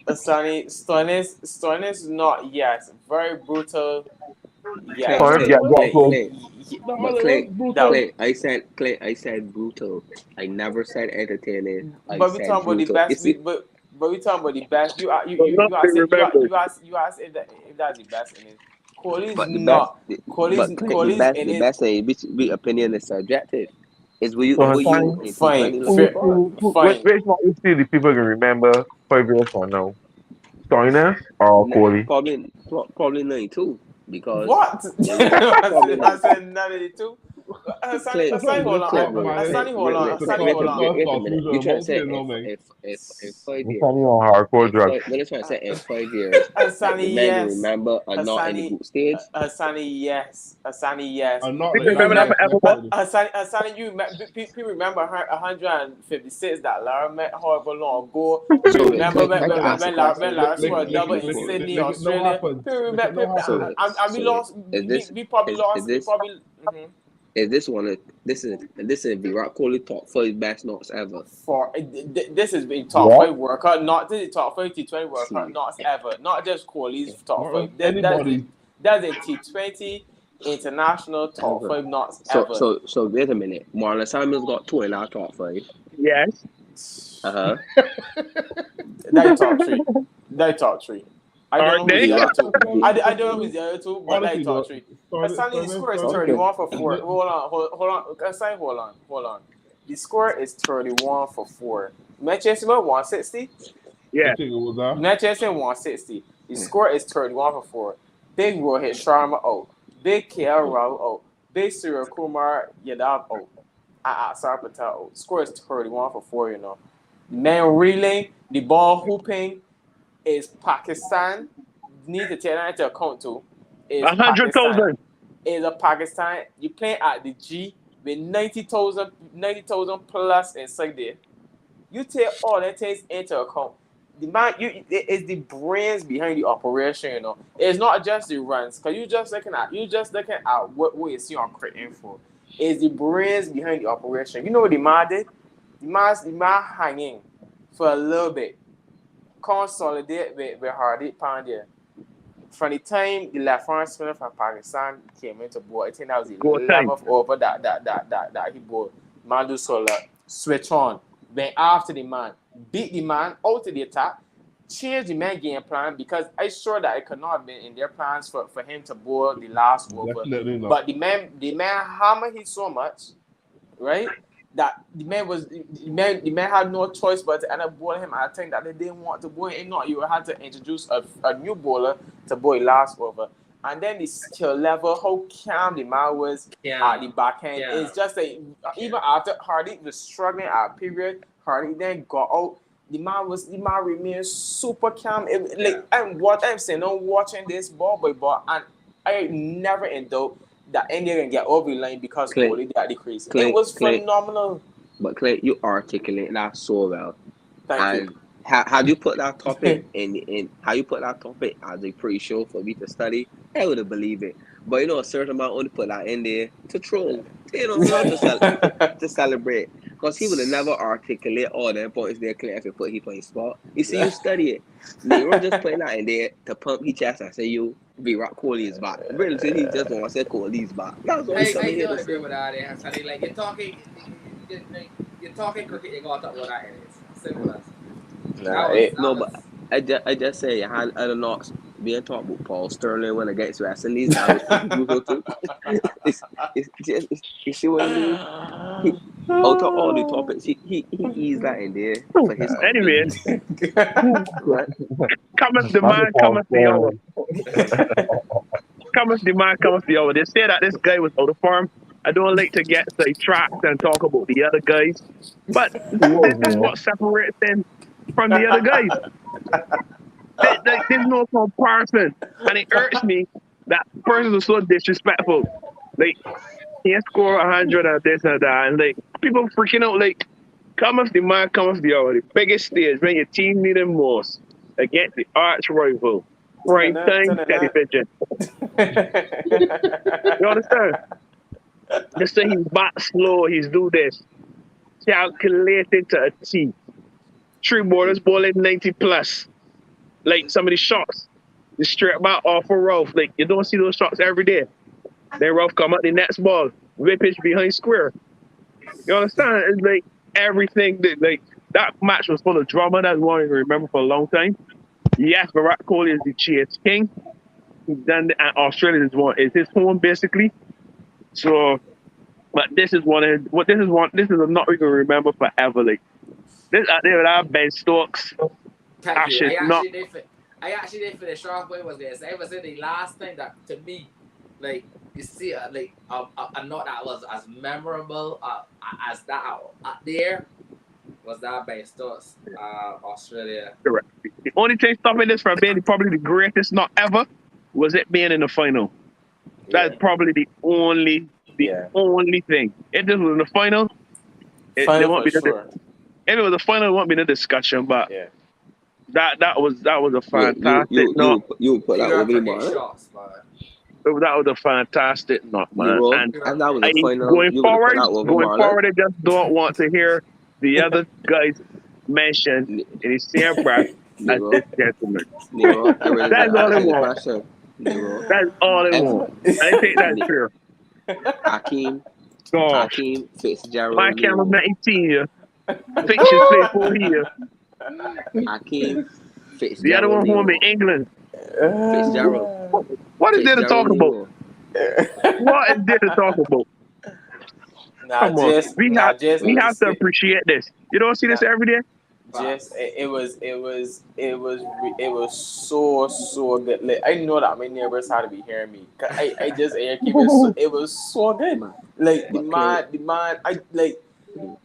Asani, Stoinis not yes, very brutal. Yeah, Sorry, yeah, yeah, so But Clay, that, I said brutal. I never said entertaining. I but we said talking about the brutal. best. You see, But we talking about the best. Not You be ask remembered. you ask if that's the best in it. Kohli's but the best, not. but Clay, Kohli's in the it. best thing, which opinion is subjective. Is So will you Hassan, in Fine, T20 looking for? fine. which one you see the people can remember 5 years from now? Stoinis or Kohli? Probably 92 because What? probably I not. said 92. Clay, Asani, hold Clay, on. Asani, hold wait, on. wait, Asani, wait, hold a- on. wait, wait a minute. You trying to say no, man. if in 5 years, Hassan on hardcore drugs. what are you trying to say in 5 years? The Asani, man you yes. remember are not in the group stage. Asani, yes. Asani, yes. I'm not We like remember that. that forever, what? Asani, you remember 156 that Lara met however long ago. So You remember Clay, when ask a question. Lara scored a double in Before. Sydney, Like it no Australia. happen. You Like it no remember, happen. and we lost. We probably lost. We probably. Is this one of this is Virat Kohli top 5 best knocks ever? This is the top What? 5 World Cup, not the top 5 T20 World Cup See. knocks ever. Not just Kohli's top Not 5. anybody. That's a T20 international top Ever. 5 knocks So ever. so wait a minute. Marlon Samuel's got 2 in our top 5. Yes. That top 3. That top 3. I don't know who's the Virat. other 2. I don't know who's the other 2, but that top 3. Asani, the score is 31 for 4. Hold on. Asani, hold on. The score is 31 for 4. Manchester 160. Yeah. I think it was that. Manchester 160. The score is 31 for 4. Big Rohit Sharma out. Big KL Rahul out. Big Surya Kumar Yadav out. Sar Patel out. Score is 31 for 4, you know. Man reeling, the ball hooping is Pakistan. Need to take that into account too. Is 100,000. Is a Pakistan. You playing at the G with 90,000 plus inside there. You take all that takes into account. The man, it's the brains behind the operation. You know, it's not just the runs. Cause you just looking at what you see on Cricket Info. It's the brains behind the operation. You know what the man did? The man hanging for a little bit. Consolidate with Hardik Pandya. From the time the left-hand spinner from Pakistan came into bowl, I think that was the 11th over that he bowled. Mandu Sola switch on, went after the man, beat the man out of the attack, changed the man game plan because I'm sure that it could not have been in their plans for him to bowl the last over. But the man hammered him so much, right? That the man had no choice but to end up bowling him. I think that they didn't want to bowl him. Not you had to introduce a new bowler to bowl last over. And then the skill level, how calm the man was at the back end. It's just that even after Hardik was struggling at a period, party, then got out. The man remained super calm. And what I'm saying, I'm watching this ball by ball, and I never in doubt that India can get over the line because Clay, Kohli got the crazy. Clay, It was Clay. phenomenal. But Clay, you articulate that so well. Thank you. And how you put that topic in how you put that topic as a pre-show for me to study, I would have believed it. But a certain amount only put that in there to troll, not to celebrate. Because he would have never articulate all the points there clear if he put he playing spot. You see, you study it. Nero just putting that in there to pump his chest and say you Virat Kohli is back. Really, he just want to say Kohli's back. That's all he's I coming here don't to agree say. with that. Sonny. Like you're talking cricket, you gotta talk about that. It is simple as. No, but I just say I don't know being talked about Paul Sterling when against West Indies. That was pretty brutal too. You see what I mean? Out of all the topics, he eased that in there for his Anyway, right? cometh the man, cometh the hour. Cometh the man, cometh the hour. They say that this guy was out of form. I don't like to get sidetracked and talk about the other guys, but this is what separates him from the other guys. There's no comparison, and it irks me that persons are so disrespectful. Like, he score 100 and this and that, and like people freaking out. Like, come off the man, come off the hour. The biggest stage when your team need him most against the arch rival, prime time television. You understand? They say he's back slow. He's do this. Calculated to a T. 3 borders bowling 90 plus. Like some of the shots, the straight back off a rough. Like you don't see those shots every day. Then rough come up the next ball, whippage behind square. You understand? It's like everything that match was full of drama. That's one I remember for a long time. Yes, Virat Kohli is the chase king. Then Australia is his home basically. So, but this is this is not we can remember forever. Like this out there without Ben Stokes. Thank you. I actually did finish off what was this. I was in the last thing that to me, like you see, a note that was as memorable as that out there was that by Stokes, Australia. Correct. The only thing stopping this from being probably the greatest knot ever was it being in the final. That's probably the only thing. If this was in the final, it won't be sure. If it was a final, it won't be the discussion. But that was a fantastic knot. You put that over the bar. That was a fantastic knot, man. And that was a final. Going forward, I just don't want to hear the other guys mention in the same breath as this gentleman. That's all I want. That's all I want. I think that's fair. Hakeem Fitzgerald. My cameraman 18 here. I think she's played 4 here. Hakeem Fitzgerald. The other one home in England. Fitzgerald. What is there to talk about? What is there to talk about? Come on. We have to appreciate this. You don't see this every day? It was so good. Like, I know that my neighbors had to be hearing me. I just it was so good. Like the man, I like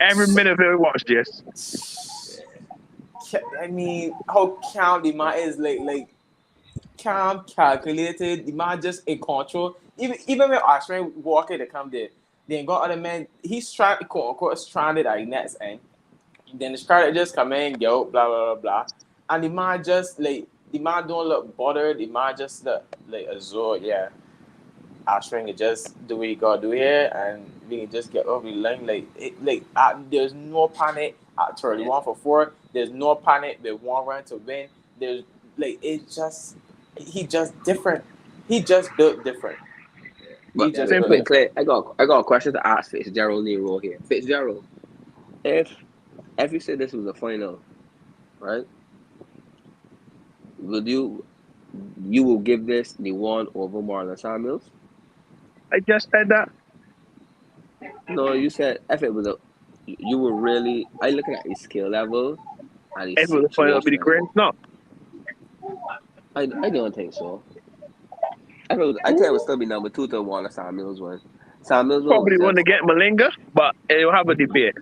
every minute of it. Watch this. I mean, how calm the man is, like calm, calculated. The man just in control. Even when Australia Walker to come there, then got other men. He's stranded, quote unquote, stranded at the next end. Then the starter just come in, go, blah, blah, blah, blah. And the man just, like, the man don't look bothered. The man just look, like, azure, yeah. Ashwin can just do what he got to do here, and we can just get over the line. There's no panic at 31 for 4. There's no panic with 1 run to win. There's, like, he just different. He just built different. But simply, Clay, I got a question to ask Fitzgerald Nero here. Fitzgerald, if you said this was a final, right? Would you will give this the 1 over Marlon Samuels? I just said that. No, you said if it was you were really. I looking at his skill level. And if it was a final, it'd be the greatest. No, I don't think so. I think it would still be number 2 to Marlon Samuels one. Samuels probably want to get Malinga, but it'll have a debate.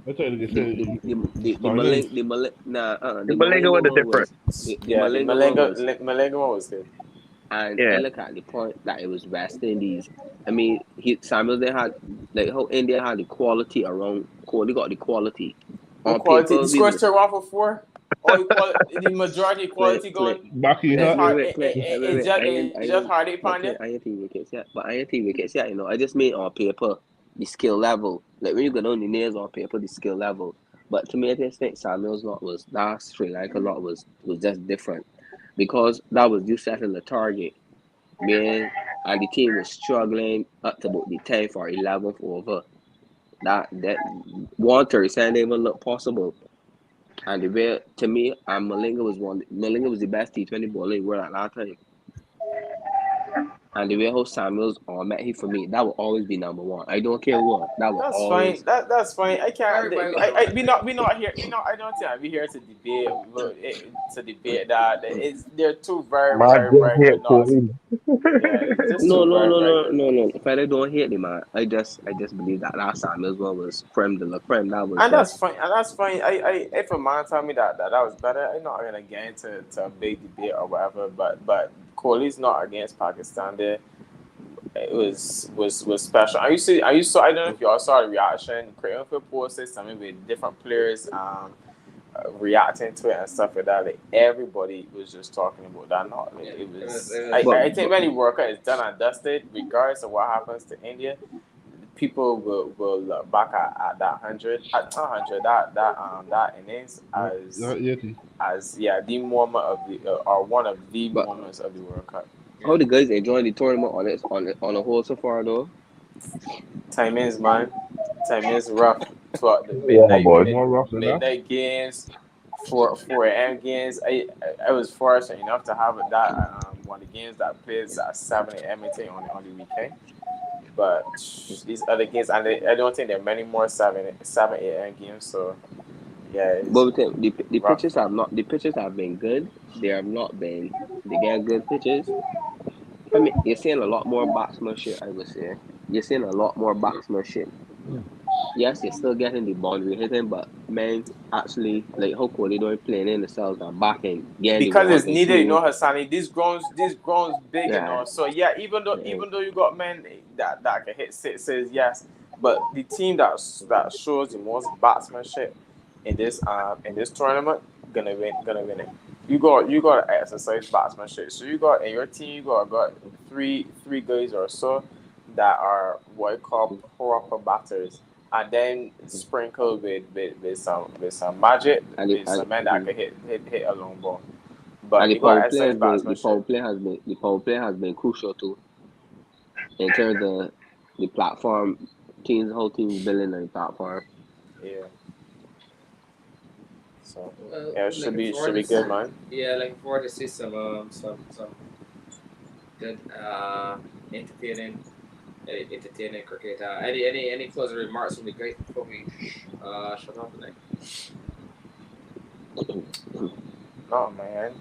I thought they said The silence. The Malenga Malinga was a one different. was the Yeah, the Malinga one was, Malenga one was good. and I Yeah. look at the point that it was West Indies. I mean, Samuels they had like how India had the quality around. They got the quality What on quality? paper. The We scores was turn 1 for 4. All equality, the majority Clint, equality Clint, going. Baki It's Clint, hot. wait, hard. wait, Clint, wait, wait. It's just Hardik But Pandya. Clint, I ain't think wickets yet. But I ain't think wickets yet. You know, I just mean on paper the skill level. Like when you go down the nails on paper, the skill level. But to me, I just think Samuel's lot was that Sri Lanka lot was just different because that was you setting the target, man, and the team was struggling up to about the 10th or 11th over. That 137 didn't even look possible. And the way to me, Malinga was the best T20 bowler in the world at that time. And the way how Samuels or met he for me, that will always be number one. I don't care what. That will That's fine. always. That's fine. I can't. Everybody will know I that. we not here. We not. I don't think we here to debate. To debate that it's they're two very My very just very hit good knocks. Kohli. Yeah, it's just No, two no, very no, very no, good no, knocks. no. If I don't hate him, man, I just believe that Samuels one was creme de la creme. That was And that's just. fine. And that's fine. If a man tell me that was better, I'm not gonna get into a big debate or whatever. But Kohli's not against Pakistan. There, it was special. I don't know if y'all saw the reaction. Craig posted something with different players reacting to it and stuff like that. Like everybody was just talking about that. Not like Yeah, it it was. was. It I, was. But I think when the World Cup is done and dusted, regardless of what happens to India, people will look back at that hundred, at 100, that innings Not Yeti. as the moment of the or one of the but moments of the World Cup. how Yeah. the guys enjoying the tournament on the whole so far though? Timings, man. Timings rough. 12 the Yeah, boy. More rough than that. midnight games, 4 a.m. games. I was fortunate enough to have that one of the games that plays at 7 a.m. on the weekend. But these other games, and I don't think there are many more 7 a.m. games. So yeah, it's But we think the rough. pitches have been good. They have not been they get good pitches. I mean, you're seeing a lot more batsmanship. I would say you're seeing a lot more batsmanship. Yes, you're still getting the boundary hitting, but man, actually, like how Kohli doing playing in the cells and backing, getting the Because one it's and needed, two. Hassani. These grounds big, Yeah, So yeah, yeah. even though you got men that can hit sixes, yes, but the team that shows the most batsmanship in this tournament gonna win it. You got to exercise batsmanship. So you got in your team, you got three guys or so that are what I call proper batters, and then sprinkled with some magic, And with some men that can hit a long ball. But the you got power to play exercise has been batsmanship. the power play has been crucial too in terms of the platform teams, whole teams building on the platform. Yeah. So Well, yeah, it should looking be forward should to be good, man. yeah, looking forward to see some good entertaining cricket. Any closing remarks would be great before we shut off tonight. No, man.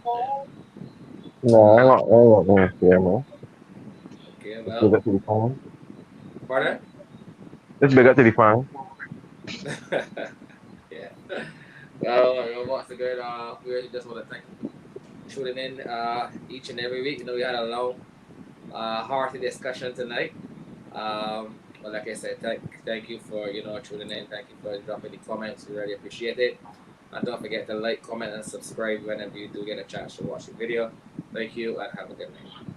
Yeah. No, I'm not going to scare, man. Okay. Let's big Well, up to the fans. pardon. Let's big up to the fans. Yeah. Well, once again, we just want to thank you for tuning in each and every week. You know, we had a long, hearty discussion tonight. But like I said, thank you for tuning in. Thank you for dropping the comments. We really appreciate it. And don't forget to like, comment, and subscribe whenever you do get a chance to watch the video. Thank you and have a good night.